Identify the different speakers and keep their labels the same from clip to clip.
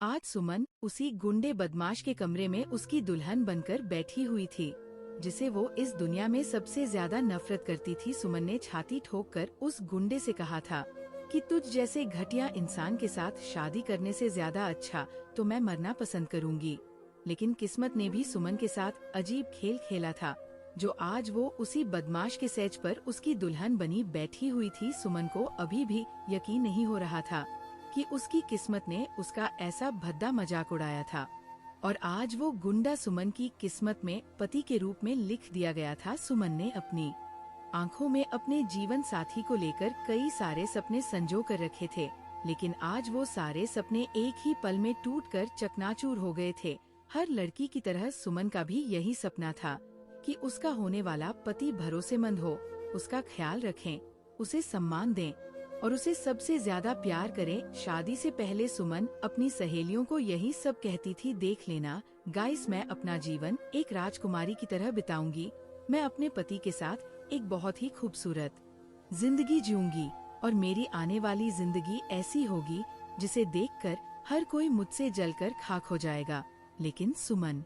Speaker 1: आज सुमन उसी गुंडे बदमाश के कमरे में उसकी दुल्हन बनकर बैठी हुई थी, जिसे वो इस दुनिया में सबसे ज्यादा नफरत करती थी। सुमन ने छाती ठोक कर उस गुंडे से कहा था कि तुझ जैसे घटिया इंसान के साथ शादी करने से ज्यादा अच्छा तो मैं मरना पसंद करूंगी। लेकिन किस्मत ने भी सुमन के साथ अजीब खेल खेला था, जो आज वो उसी बदमाश के सेज पर उसकी दुल्हन बनी बैठी हुई थी। सुमन को अभी भी यकीन नहीं हो रहा था कि उसकी किस्मत ने उसका ऐसा भद्दा मजाक उड़ाया था, और आज वो गुंडा सुमन की किस्मत में पति के रूप में लिख दिया गया था। सुमन ने अपनी आंखों में अपने जीवन साथी को लेकर कई सारे सपने संजो कर रखे थे, लेकिन आज वो सारे सपने एक ही पल में टूटकर चकनाचूर हो गए थे। हर लड़की की तरह सुमन का भी यही सपना था कि उसका होने वाला पति भरोसेमंद हो, उसका ख्याल रखें, उसे सम्मान दें और उसे सबसे ज्यादा प्यार करें। शादी से पहले सुमन अपनी सहेलियों को यही सब कहती थी, देख लेना गाइस, मैं अपना जीवन एक राजकुमारी की तरह बिताऊंगी। मैं अपने पति के साथ एक बहुत ही खूबसूरत जिंदगी जीऊंगी और मेरी आने वाली जिंदगी ऐसी होगी जिसे देखकर हर कोई मुझसे जलकर खाक हो जाएगा। लेकिन सुमन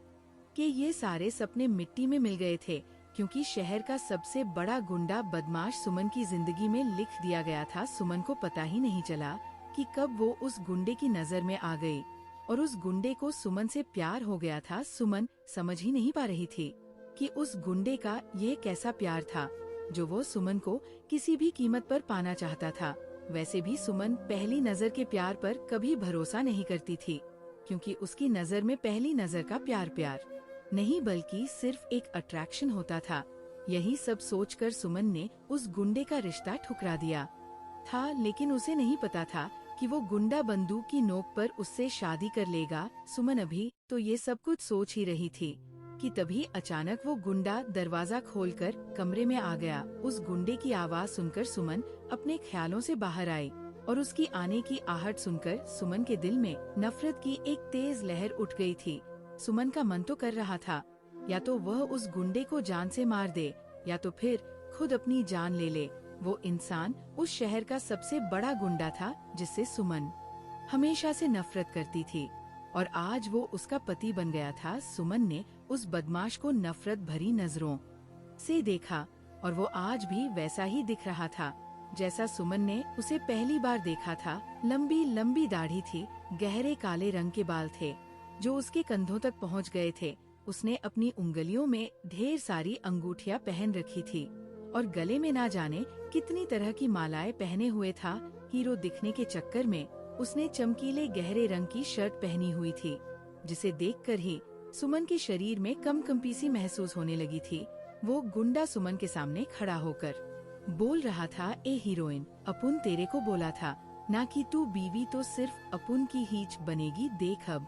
Speaker 1: के ये सारे सपने मिट्टी में मिल गए थे, क्योंकि शहर का सबसे बड़ा गुंडा बदमाश सुमन की जिंदगी में लिख दिया गया था। सुमन को पता ही नहीं चला कि कब वो उस गुंडे की नजर में आ गई और उस गुंडे को सुमन से प्यार हो गया था। सुमन समझ ही नहीं पा रही थी कि उस गुंडे का ये कैसा प्यार था जो वो सुमन को किसी भी कीमत पर पाना चाहता था। वैसे भी सुमन पहली नजर के प्यार पर कभी भरोसा नहीं करती थी, क्योंकि उसकी नजर में पहली नजर का प्यार नहीं बल्कि सिर्फ एक अट्रैक्शन होता था। यही सब सोचकर सुमन ने उस गुंडे का रिश्ता ठुकरा दिया था, लेकिन उसे नहीं पता था कि वो गुंडा बंदूक की नोक पर उससे शादी कर लेगा। सुमन अभी तो ये सब कुछ सोच ही रही थी कि तभी अचानक वो गुंडा दरवाजा खोलकर कमरे में आ गया। उस गुंडे की आवाज सुनकर सुमन अपने ख्यालों से बाहर आई और उसकी आने की आहट सुनकर सुमन के दिल में नफरत की एक तेज लहर उठ गई थी। सुमन का मन तो कर रहा था या तो वह उस गुंडे को जान से मार दे या तो फिर खुद अपनी जान ले ले। वो इंसान उस शहर का सबसे बड़ा गुंडा था जिससे सुमन हमेशा से नफरत करती थी, और आज वो उसका पति बन गया था। सुमन ने उस बदमाश को नफरत भरी नजरों से देखा और वो आज भी वैसा ही दिख रहा था जैसा सुमन ने उसे पहली बार देखा था। लंबी लंबी दाढ़ी थी, गहरे काले रंग के बाल थे जो उसके कंधों तक पहुंच गए थे। उसने अपनी उंगलियों में ढेर सारी अंगूठियां पहन रखी थी और गले में ना जाने कितनी तरह की मालाएं पहने हुए था। हीरो दिखने के चक्कर में उसने चमकीले गहरे रंग की शर्ट पहनी हुई थी, जिसे देखकर ही सुमन के शरीर में कंपकंपी सी महसूस होने लगी थी। वो गुंडा सुमन के सामने खड़ा होकर बोल रहा था, ए हीरोइन, अपुन तेरे को बोला था ना कि तू बीवी तो सिर्फ अपुन की हीच बनेगी। देख अब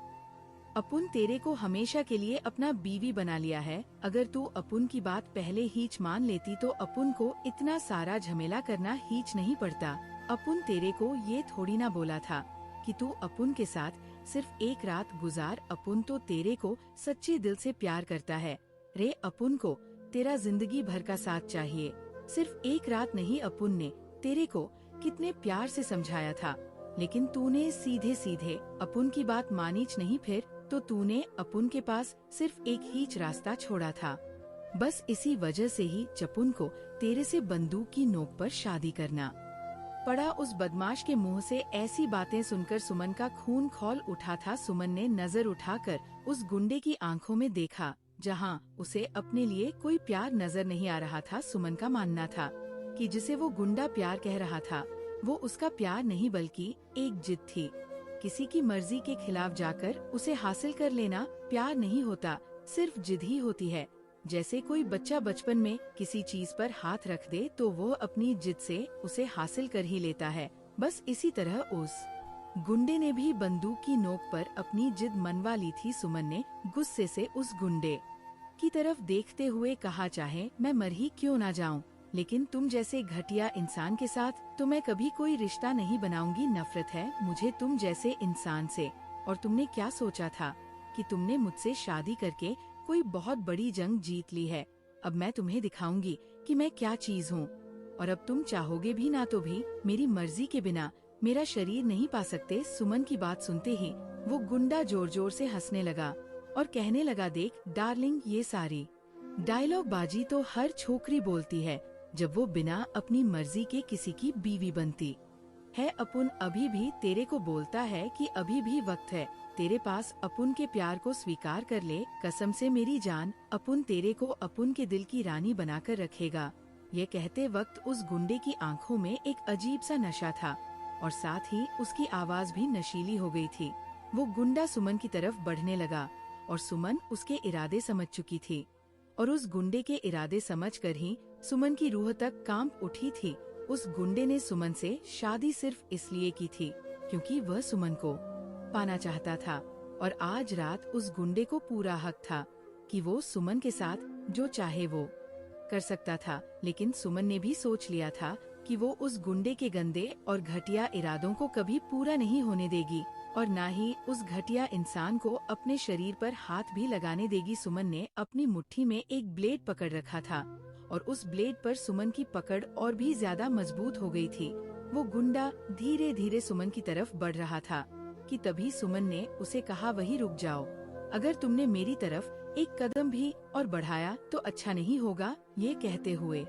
Speaker 1: अपुन तेरे को हमेशा के लिए अपना बीवी बना लिया है। अगर तू अपुन की बात पहले हीच मान लेती तो अपुन को इतना सारा झमेला करना हीच नहीं पड़ता। अपुन तेरे को ये थोड़ी ना बोला था कि तू अपुन के साथ सिर्फ एक रात गुजार। अपुन तो तेरे को सच्चे दिल से प्यार करता है रे। अपुन को तेरा जिंदगी भर का साथ चाहिए, सिर्फ एक रात नहीं। अपुन ने तेरे को कितने प्यार से समझाया था, लेकिन तूने सीधे सीधे अपुन की बात मानीच नहीं। फिर तो तूने अपुन के पास सिर्फ एक हीच रास्ता छोड़ा था। बस इसी वजह से ही चपुन को तेरे से बंदूक की नोक पर शादी करना पड़ा। उस बदमाश के मुंह से ऐसी बातें सुनकर सुमन का खून खौल उठा था। सुमन ने नजर उठाकर उस गुंडे की आंखों में देखा, जहां उसे अपने लिए कोई प्यार नजर नहीं आ रहा था। सुमन का मानना था कि जिसे वो गुंडा प्यार कह रहा था वो उसका प्यार नहीं बल्कि एक जिद थी। किसी की मर्जी के खिलाफ जाकर उसे हासिल कर लेना प्यार नहीं होता, सिर्फ जिद ही होती है। जैसे कोई बच्चा बचपन में किसी चीज पर हाथ रख दे तो वो अपनी जिद से उसे हासिल कर ही लेता है। बस इसी तरह उस गुंडे ने भी बंदूक की नोक पर अपनी जिद मनवा ली थी। सुमन ने गुस्से से उस गुंडे की तरफ देखते हुए कहा, चाहे मैं मर ही क्यों ना जाऊं, लेकिन तुम जैसे घटिया इंसान के साथ तो मैं कभी कोई रिश्ता नहीं बनाऊंगी। नफरत है मुझे तुम जैसे इंसान से। और तुमने क्या सोचा था कि तुमने मुझसे शादी करके कोई बहुत बड़ी जंग जीत ली है। अब मैं तुम्हें दिखाऊंगी कि मैं क्या चीज हूँ, और अब तुम चाहोगे भी ना तो भी मेरी मर्जी के बिना मेरा शरीर नहीं पा सकते। सुमन की बात सुनते ही वो गुंडा जोर जोर से हंसने लगा और कहने लगा, देख डार्लिंग, ये सारी डायलॉग बाजी तो हर छोकरी बोलती है जब वो बिना अपनी मर्जी के किसी की बीवी बनती है। अपुन अभी भी तेरे को बोलता है कि अभी भी वक्त है तेरे पास, अपुन के प्यार को स्वीकार कर ले। कसम से मेरी जान, अपुन तेरे को अपुन के दिल की रानी बनाकर रखेगा। ये कहते वक्त उस गुंडे की आंखों में एक अजीब सा नशा था और साथ ही उसकी आवाज भी नशीली हो गई थी। वो गुंडा सुमन की तरफ बढ़ने लगा और सुमन उसके इरादे समझ चुकी थी और उस गुंडे के इरादे समझकर ही सुमन की रूह तक कांप उठी थी। उस गुंडे ने सुमन से शादी सिर्फ इसलिए की थी क्योंकि वह सुमन को पाना चाहता था और आज रात उस गुंडे को पूरा हक था कि वो सुमन के साथ जो चाहे वो कर सकता था। लेकिन सुमन ने भी सोच लिया था कि वो उस गुंडे के गंदे और घटिया इरादों को कभी पूरा नहीं होने देगी और न ही उस घटिया इंसान को अपने शरीर पर हाथ भी लगाने देगी। सुमन ने अपनी मुट्ठी में एक ब्लेड पकड़ रखा था और उस ब्लेड पर सुमन की पकड़ और भी ज्यादा मजबूत हो गई थी। वो गुंडा धीरे धीरे सुमन की तरफ बढ़ रहा था कि तभी सुमन ने उसे कहा, वही रुक जाओ, अगर तुमने मेरी तरफ एक कदम भी और बढ़ाया तो अच्छा नहीं होगा। ये कहते हुए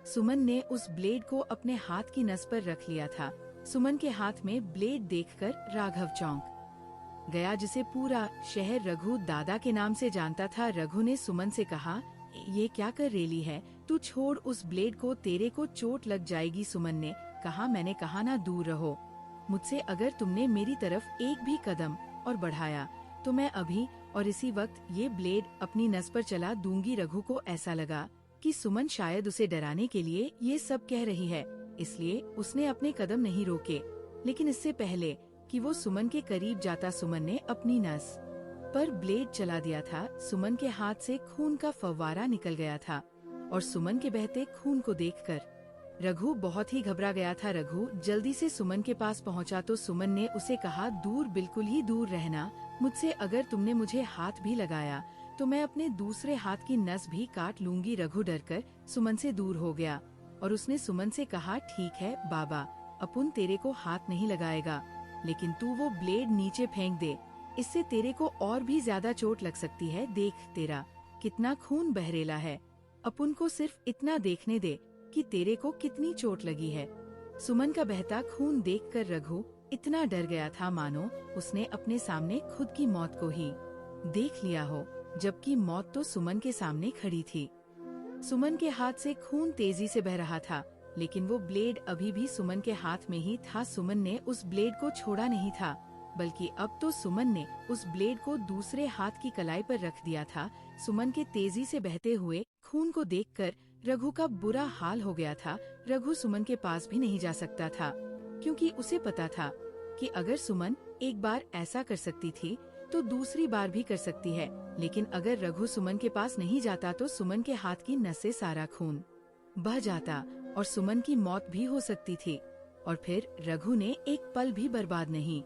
Speaker 1: सुमन ने उस ब्लेड को अपने हाथ की नस पर रख लिया था। सुमन के हाथ में ब्लेड देखकर राघव चौंक गया, जिसे पूरा शहर रघु दादा के नाम से जानता था। रघु ने सुमन से कहा, ये क्या कर रेली है, तू छोड़ उस ब्लेड को, तेरे को चोट लग जाएगी। सुमन ने कहा, मैंने कहा ना दूर रहो मुझसे, अगर तुमने मेरी तरफ एक भी कदम और बढ़ाया तो मैं अभी और इसी वक्त ये ब्लेड अपनी नस पर चला दूंगी। रघु को ऐसा लगा कि सुमन शायद उसे डराने के लिए ये सब कह रही है, इसलिए उसने अपने कदम नहीं रोके। लेकिन इससे पहले कि वो सुमन के करीब जाता, सुमन ने अपनी नस पर ब्लेड चला दिया था। सुमन के हाथ से खून का फव्वारा निकल गया था और सुमन के बहते खून को देखकर रघु बहुत ही घबरा गया था। रघु जल्दी से सुमन के पास पहुंचा तो सुमन ने उसे कहा, दूर, बिल्कुल ही दूर रहना मुझसे, अगर तुमने मुझे हाथ भी लगाया तो मैं अपने दूसरे हाथ की नस भी काट लूंगी। रघु डरकर सुमन से दूर हो गया और उसने सुमन से कहा, ठीक है बाबा, अपुन तेरे को हाथ नहीं लगाएगा, लेकिन तू वो ब्लेड नीचे फेंक दे, इससे तेरे को और भी ज्यादा चोट लग सकती है। देख तेरा कितना खून बह रेला है, अपुन को सिर्फ इतना देखने दे कि तेरे को कितनी चोट लगी है। सुमन का बहता खून देखकर रघु इतना डर गया था मानो उसने अपने सामने खुद की मौत को ही देख लिया हो, जबकि मौत तो सुमन के सामने खड़ी थी। सुमन के हाथ से खून तेजी से बह रहा था, लेकिन वो ब्लेड अभी भी सुमन के हाथ में ही था। सुमन ने उस ब्लेड को छोड़ा नहीं था, बल्कि अब तो सुमन ने उस ब्लेड को दूसरे हाथ की कलाई पर रख दिया था। सुमन के तेजी से बहते हुए खून को देखकर रघु का बुरा हाल हो गया था। रघु सुमन के पास भी नहीं जा सकता था, क्योंकि उसे पता था कि अगर सुमन एक बार ऐसा कर सकती थी तो दूसरी बार भी कर सकती है। लेकिन अगर रघु सुमन के पास नहीं जाता तो सुमन के हाथ की नस से सारा खून बह जाता और सुमन की मौत भी हो सकती थी। और फिर रघु ने एक पल भी बर्बाद नहीं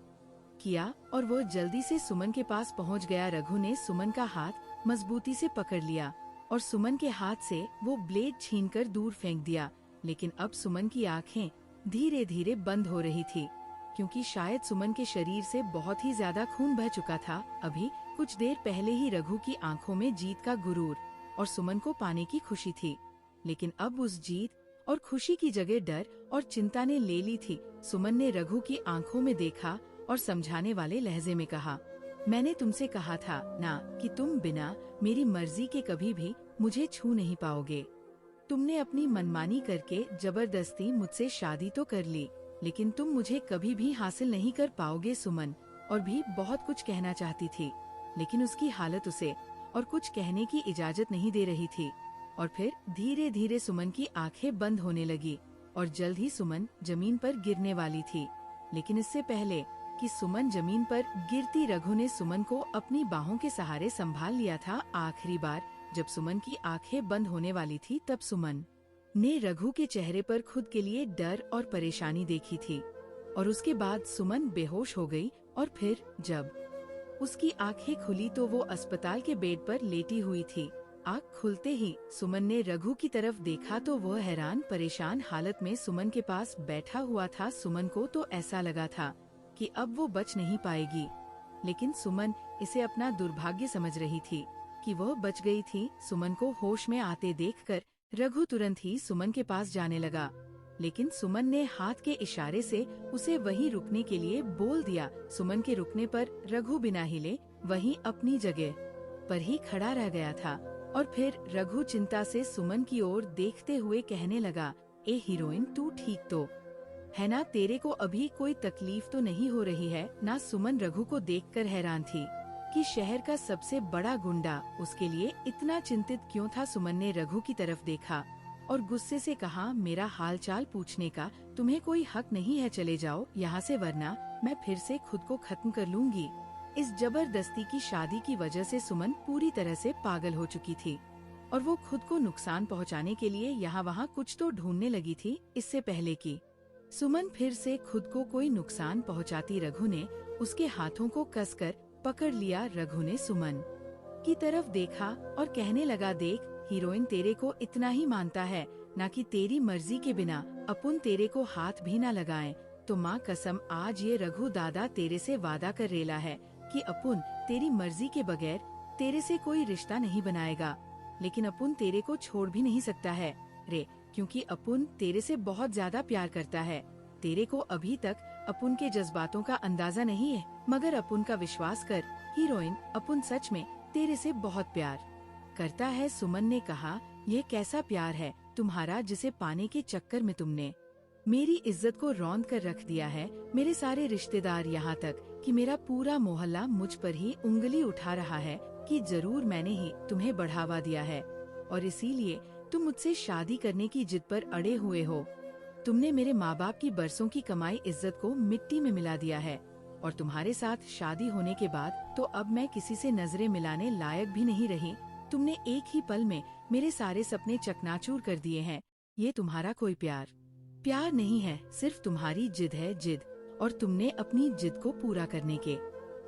Speaker 1: किया और वो जल्दी से सुमन के पास पहुंच गया। रघु ने सुमन का हाथ मजबूती से पकड़ लिया और सुमन के हाथ से वो ब्लेड छीनकर दूर फेंक दिया। लेकिन अब सुमन की आंखें धीरे धीरे बंद हो रही थी, क्योंकि शायद सुमन के शरीर से बहुत ही ज्यादा खून बह चुका था। अभी कुछ देर पहले ही रघु की आंखों में जीत का गुरूर और सुमन को पाने की खुशी थी, लेकिन अब उस जीत और खुशी की जगह डर और चिंता ने ले ली थी। सुमन ने रघु की आंखों में देखा और समझाने वाले लहजे में कहा, मैंने तुमसे कहा था ना कि तुम बिना मेरी मर्जी के कभी भी मुझे छू नहीं पाओगे। तुमने अपनी मनमानी करके जबरदस्ती मुझसे शादी तो कर ली, लेकिन तुम मुझे कभी भी हासिल नहीं कर पाओगे। सुमन और भी बहुत कुछ कहना चाहती थी, लेकिन उसकी हालत उसे और कुछ कहने की इजाजत नहीं दे रही थी। और फिर धीरे धीरे सुमन की आंखें बंद होने लगी और जल्द ही सुमन जमीन पर गिरने वाली थी। लेकिन इससे पहले कि सुमन जमीन पर गिरती, रघु ने सुमन को अपनी बाहों के सहारे संभाल लिया था। आखिरी बार जब सुमन की आंखें बंद होने वाली थी, तब सुमन ने रघु के चेहरे पर खुद के लिए डर और परेशानी देखी थी और उसके बाद सुमन बेहोश हो गई। और फिर जब उसकी आंखें खुली तो वो अस्पताल के बेड पर लेटी हुई थी। आँख खुलते ही सुमन ने रघु की तरफ देखा तो वह हैरान परेशान हालत में सुमन के पास बैठा हुआ था। सुमन को तो ऐसा लगा था कि अब वो बच नहीं पाएगी, लेकिन सुमन इसे अपना दुर्भाग्य समझ रही थी कि वह बच गई थी। सुमन को होश में आते देखकर रघु तुरंत ही सुमन के पास जाने लगा, लेकिन सुमन ने हाथ के इशारे से उसे वहीं रुकने के लिए बोल दिया। सुमन के रुकने पर रघु बिना हिले वहीं अपनी जगह पर ही खड़ा रह गया था और फिर रघु चिंता से सुमन की ओर देखते हुए कहने लगा, ए हीरोइन, तू ठीक तो है ना? तेरे को अभी कोई तकलीफ तो नहीं हो रही है ना? सुमन रघु को देखकर हैरान थी कि शहर का सबसे बड़ा गुंडा उसके लिए इतना चिंतित क्यों था। सुमन ने रघु की तरफ देखा और गुस्से से कहा, मेरा हालचाल पूछने का तुम्हें कोई हक नहीं है, चले जाओ यहाँ से वरना मैं फिर से खुद को खत्म कर लूंगी। इस जबरदस्ती की शादी की वजह से सुमन पूरी तरह से पागल हो चुकी थी और वो खुद को नुकसान पहुंचाने के लिए यहाँ वहाँ कुछ तो ढूंढने लगी थी। इससे पहले कि सुमन फिर से खुद को कोई नुकसान पहुंचाती, रघु ने उसके हाथों को कसकर पकड़ लिया। रघु ने सुमन की तरफ देखा और कहने लगा, देख हीरोइन, तेरे को इतना ही मानता है ना कि तेरी मर्जी के बिना अपुन तेरे को हाथ भी ना लगाएं। तो माँ कसम, आज ये रघु दादा तेरे से वादा कर रेला है कि अपुन तेरी मर्जी के बगैर तेरे से कोई रिश्ता नहीं बनाएगा, लेकिन अपुन तेरे को छोड़ भी नहीं सकता है रे, क्योंकि अपुन तेरे से बहुत ज्यादा प्यार करता है। तेरे को अभी तक अपुन के जज्बातों का अंदाजा नहीं है, मगर अपुन का विश्वास कर हीरोइन, अपुन सच में तेरे से बहुत प्यार करता है। सुमन ने कहा, यह कैसा प्यार है तुम्हारा जिसे पाने के चक्कर में तुमने मेरी इज्जत को रौंद कर रख दिया है। मेरे सारे रिश्तेदार यहाँ तक कि मेरा पूरा मोहल्ला मुझ पर ही उंगली उठा रहा है कि जरूर मैंने ही तुम्हें बढ़ावा दिया है और इसीलिए तुम मुझसे शादी करने की जिद पर अड़े हुए हो। तुमने मेरे माँ बाप की बरसों की कमाई इज्जत को मिट्टी में मिला दिया है और तुम्हारे साथ शादी होने के बाद तो अब मैं किसी से नजरें मिलाने लायक भी नहीं रही। तुमने एक ही पल में मेरे सारे सपने चकनाचूर कर दिए हैं। ये तुम्हारा कोई प्यार नहीं है, सिर्फ तुम्हारी जिद है, जिद। और तुमने अपनी जिद को पूरा करने के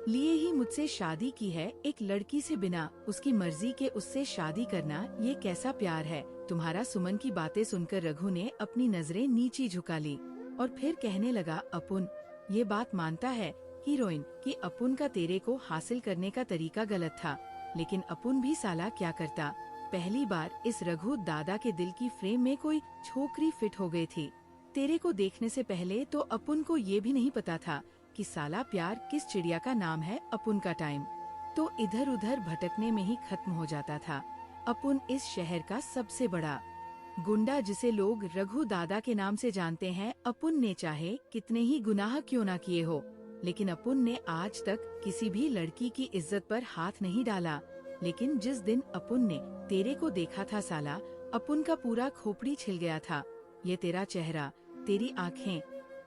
Speaker 1: लिए ही मुझसे शादी की है। एक लड़की से बिना उसकी मर्जी के उससे शादी करना, ये कैसा प्यार है तुम्हारा? सुमन की बातें सुनकर रघु ने अपनी नजरें नीची झुका ली और फिर कहने लगा, अपुन ये बात मानता है हीरोइन कि अपुन का तेरे को हासिल करने का तरीका गलत था, लेकिन अपुन भी साला क्या करता, पहली बार इस रघु दादा के दिल की फ्रेम में कोई छोकरी फिट हो गई थी। तेरे को देखने से पहले तो अपुन को ये भी नहीं पता था कि साला प्यार किस चिड़िया का नाम है। अपुन का टाइम तो इधर उधर भटकने में ही खत्म हो जाता था। अपुन इस शहर का सबसे बड़ा गुंडा जिसे लोग रघु दादा के नाम से जानते हैं। अपुन ने चाहे कितने ही गुनाह क्यों ना किए हो, लेकिन अपुन ने आज तक किसी भी लड़की की इज्जत पर हाथ नहीं डाला। लेकिन जिस दिन अपुन ने तेरे को देखा था साला, अपुन का पूरा खोपड़ी छिल गया था। ये तेरा चेहरा, तेरी आँखें,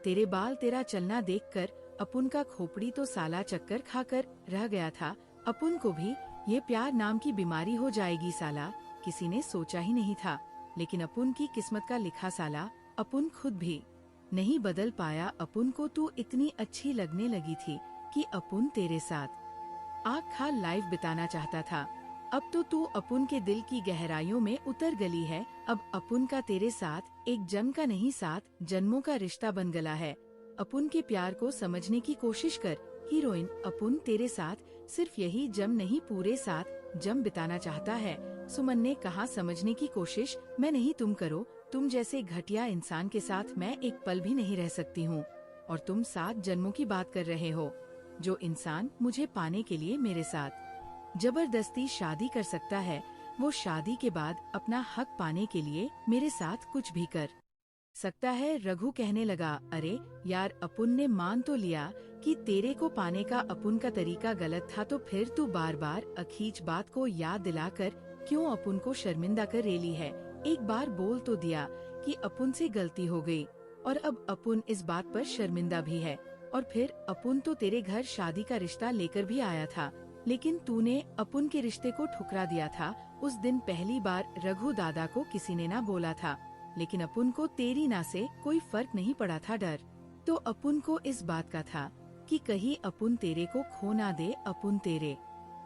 Speaker 1: तेरे बाल, तेरा चलना देखकर अपुन का खोपड़ी तो साला चक्कर खाकर रह गया था। अपुन को भी ये प्यार नाम की बीमारी हो जाएगी साला, किसी ने सोचा ही नहीं था। लेकिन अपुन की किस्मत का लिखा साला, अपुन खुद भी नहीं बदल पाया। अपुन को तू इतनी अच्छी लगने लगी थी कि अपुन तेरे साथ आँख खा लाइफ बिताना चाहता था। अब तो तू अपुन के दिल की गहराइयों में उतर गली है। अब अपुन का तेरे साथ एक जन्म का नहीं, 7 जन्मों का रिश्ता बन गया है। अपुन के प्यार को समझने की कोशिश कर हीरोइन। अपुन तेरे साथ सिर्फ यही जम नहीं, पूरे 7 जम बिताना चाहता है। सुमन ने कहा, समझने की कोशिश मैं नहीं, तुम करो। तुम जैसे घटिया इंसान के साथ मैं एक पल भी नहीं रह सकती हूँ और तुम 7 जन्मों की बात कर रहे हो। जो इंसान मुझे पाने के लिए मेरे साथ जबरदस्ती शादी कर सकता है, वो शादी के बाद अपना हक पाने के लिए मेरे साथ कुछ भी कर सकता है। रघु कहने लगा, अरे यार, अपुन ने मान तो लिया कि तेरे को पाने का अपुन का तरीका गलत था, तो फिर तू बार बार अखीच बात को याद दिलाकर क्यों अपुन को शर्मिंदा कर रेली है? एक बार बोल तो दिया कि अपुन से गलती हो गई और अब अपुन इस बात पर शर्मिंदा भी है। और फिर अपुन तो तेरे घर शादी का रिश्ता लेकर भी आया था, लेकिन तूने अपुन के रिश्ते को ठुकरा दिया था। उस दिन पहली बार रघु दादा को किसी ने ना बोला था, लेकिन अपुन को तेरी ना से कोई फर्क नहीं पड़ा था। डर तो अपुन को इस बात का था कि कहीं अपुन तेरे को खो ना दे। अपुन तेरे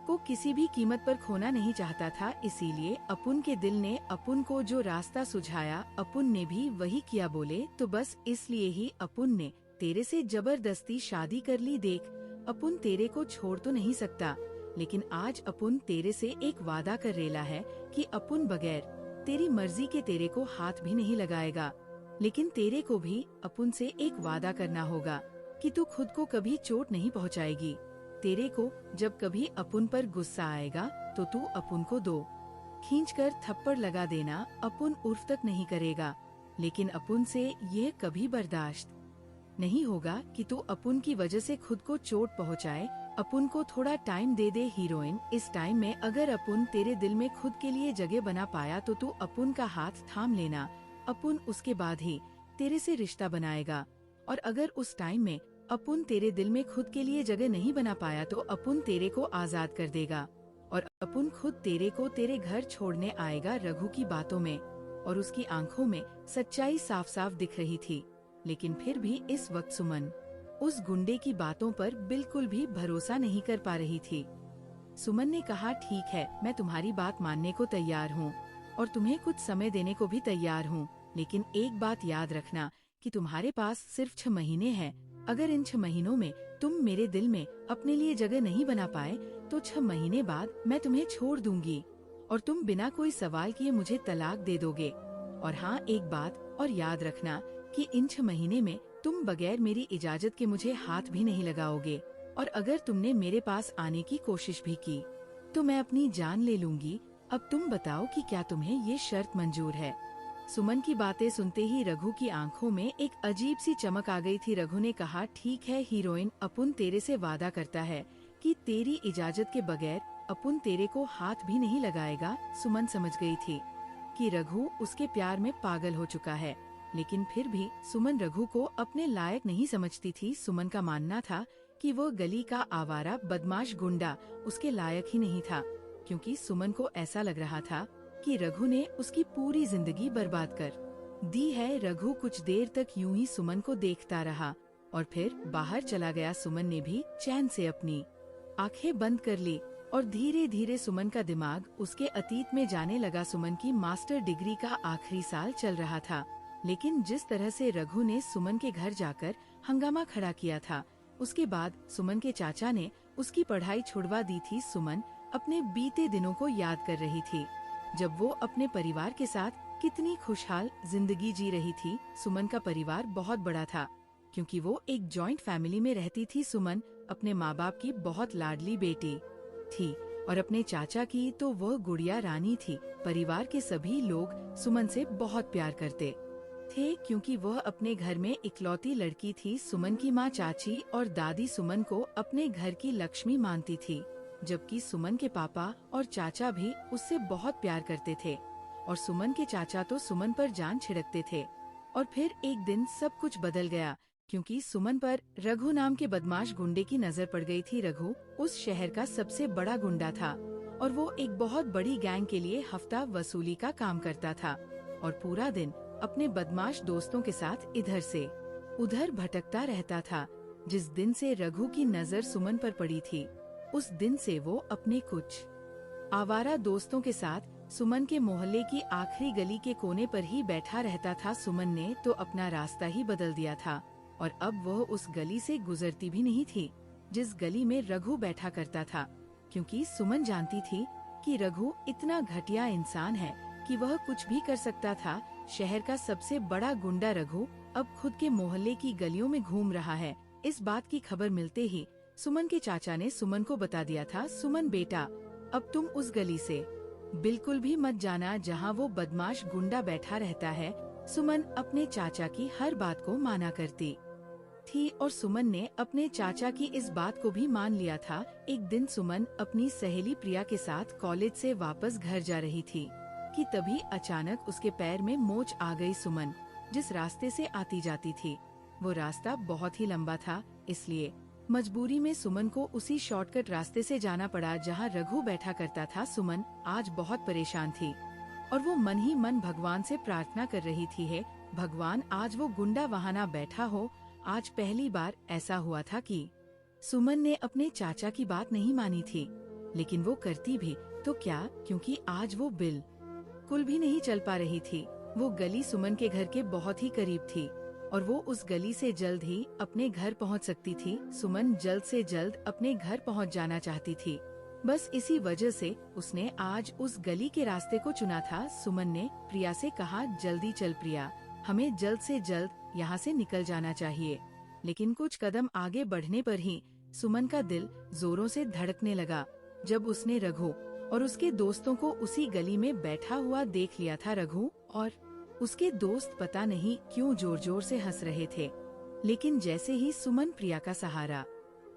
Speaker 1: को किसी भी कीमत पर खोना नहीं चाहता था, इसीलिए अपुन के दिल ने अपुन को जो रास्ता सुझाया, अपुन ने भी वही किया। बोले तो बस इसलिए ही अपुन ने तेरे से जबरदस्ती शादी कर ली। देख, अपुन तेरे को छोड़ तो नहीं सकता, लेकिन आज अपुन तेरे से एक वादा कर रेला है कि अपुन बगैर तेरी मर्जी के तेरे को हाथ भी नहीं लगाएगा। लेकिन तेरे को भी अपुन से एक वादा करना होगा कि तू खुद को कभी चोट नहीं पहुंचाएगी। तेरे को जब कभी अपुन पर गुस्सा आएगा तो तू अपुन को दो खींचकर थप्पड़ लगा देना अपुन उर्फ तक नहीं करेगा, लेकिन अपुन से ये कभी बर्दाश्त नहीं होगा कि तू अपुन की वजह से खुद को चोट पहुंचाए। अपुन को थोड़ा टाइम दे दे हीरोइन। इस टाइम में अगर अपुन तेरे दिल में खुद के लिए जगह बना पाया तो तू अपुन का हाथ थाम लेना। अपुन उसके बाद ही तेरे से रिश्ता बनाएगा, और अगर उस टाइम में अपुन तेरे दिल में खुद के लिए जगह नहीं बना पाया तो अपुन तेरे को आजाद कर देगा, और अपुन खुद तेरे को तेरे घर छोड़ने आएगा। रघु की बातों में और उसकी आंखों में सच्चाई साफ साफ दिख रही थी, लेकिन फिर भी इस वक्त सुमन उस गुंडे की बातों पर बिल्कुल भी भरोसा नहीं कर पा रही थी। सुमन ने कहा, ठीक है, मैं तुम्हारी बात मानने को तैयार हूँ और तुम्हें कुछ समय देने को भी तैयार हूँ, लेकिन एक बात याद रखना कि तुम्हारे पास सिर्फ 6 महीने हैं। अगर इन 6 महीनों में तुम मेरे दिल में अपने लिए जगह नहीं बना पाए तो 6 महीने बाद मैं तुम्हें छोड़ दूंगी और तुम बिना कोई सवाल किए मुझे तलाक दे दोगे। और हाँ, एक बात और याद रखना कि इन 6 महीने में तुम बगैर मेरी इजाजत के मुझे हाथ भी नहीं लगाओगे, और अगर तुमने मेरे पास आने की कोशिश भी की तो मैं अपनी जान ले लूंगी। अब तुम बताओ कि क्या तुम्हें ये शर्त मंजूर है? सुमन की बातें सुनते ही रघु की आंखों में एक अजीब सी चमक आ गई थी। रघु ने कहा, ठीक है हीरोइन, अपुन तेरे से वादा करता है कि तेरी इजाजत के बगैर अपुन तेरे को हाथ भी नहीं लगाएगा। सुमन समझ गई थी कि रघु उसके प्यार में पागल हो चुका है, लेकिन फिर भी सुमन रघु को अपने लायक नहीं समझती थी। सुमन का मानना था कि वो गली का आवारा बदमाश गुंडा उसके लायक ही नहीं था, क्योंकि सुमन को ऐसा लग रहा था कि रघु ने उसकी पूरी जिंदगी बर्बाद कर दी है। रघु कुछ देर तक यूं ही सुमन को देखता रहा और फिर बाहर चला गया। सुमन ने भी चैन से अपनी आंखें बंद कर ली और धीरे धीरे सुमन का दिमाग उसके अतीत में जाने लगा। सुमन की मास्टर डिग्री का आखिरी साल चल रहा था, लेकिन जिस तरह से रघु ने सुमन के घर जाकर हंगामा खड़ा किया था, उसके बाद सुमन के चाचा ने उसकी पढ़ाई छुड़वा दी थी। सुमन अपने बीते दिनों को याद कर रही थी, जब वो अपने परिवार के साथ कितनी खुशहाल जिंदगी जी रही थी। सुमन का परिवार बहुत बड़ा था, क्योंकि वो एक जॉइंट फैमिली में रहती थी। सुमन अपने माँ बाप की बहुत लाडली बेटी थी और अपने चाचा की तो वह गुड़िया रानी थी। परिवार के सभी लोग सुमन से बहुत प्यार करते थे, क्योंकि वह अपने घर में इकलौती लड़की थी। सुमन की माँ, चाची और दादी सुमन को अपने घर की लक्ष्मी मानती थी, जबकि सुमन के पापा और चाचा भी उससे बहुत प्यार करते थे, और सुमन के चाचा तो सुमन पर जान छिड़कते थे। और फिर एक दिन सब कुछ बदल गया, क्योंकि सुमन पर रघु नाम के बदमाश गुंडे की नजर पड़ गई थी। रघु उस शहर का सबसे बड़ा गुंडा था और वो एक बहुत बड़ी गैंग के लिए हफ्ता वसूली का काम करता था, और पूरा दिन अपने बदमाश दोस्तों के साथ इधर से उधर भटकता रहता था। जिस दिन से रघु की नजर सुमन पर पड़ी थी, उस दिन से वो अपने कुछ आवारा दोस्तों के साथ सुमन के मोहल्ले की आखिरी गली के कोने पर ही बैठा रहता था। सुमन ने तो अपना रास्ता ही बदल दिया था, और अब वह उस गली से गुजरती भी नहीं थी जिस गली में रघु बैठा करता था, क्योंकि सुमन जानती थी कि रघु इतना घटिया इंसान है कि वह कुछ भी कर सकता था। शहर का सबसे बड़ा गुंडा रघु अब खुद के मोहल्ले की गलियों में घूम रहा है। इस बात की खबर मिलते ही सुमन के चाचा ने सुमन को बता दिया था, सुमन बेटा, अब तुम उस गली से बिल्कुल भी मत जाना जहाँ वो बदमाश गुंडा बैठा रहता है। सुमन अपने चाचा की हर बात को माना करती थी, और सुमन ने अपने चाचा की इस बात को भी मान लिया था। एक दिन सुमन अपनी सहेली प्रिया के साथ कॉलेज से वापस घर जा रही थी कि तभी अचानक उसके पैर में मोच आ गई। सुमन जिस रास्ते से आती जाती थी वो रास्ता बहुत ही लंबा था, इसलिए मजबूरी में सुमन को उसी शॉर्टकट रास्ते से जाना पड़ा जहां रघु बैठा करता था। सुमन आज बहुत परेशान थी और वो मन ही मन भगवान से प्रार्थना कर रही थी, है भगवान, आज वो गुंडा वहाँ ना बैठा हो। आज पहली बार ऐसा हुआ था कि सुमन ने अपने चाचा की बात नहीं मानी थी, लेकिन वो करती भी तो क्या, क्योंकि आज वो बिल्कुल भी नहीं चल पा रही थी। वो गली सुमन के घर के बहुत ही करीब थी, और वो उस गली से जल्द ही अपने घर पहुंच सकती थी। सुमन जल्द से जल्द अपने घर पहुंच जाना चाहती थी। बस इसी वजह से उसने आज उस गली के रास्ते को चुना था। सुमन ने प्रिया से कहा, जल्दी चल प्रिया, हमें जल्द से जल्द यहाँ से निकल जाना चाहिए। लेकिन कुछ कदम आगे बढ़ने पर ही सुमन का दिल जोरों से धड़कने लगा जब उसने रघु और उसके दोस्तों को उसी गली में बैठा हुआ देख लिया था। रघु और उसके दोस्त पता नहीं क्यों जोर जोर से हंस रहे थे, लेकिन जैसे ही सुमन प्रिया का सहारा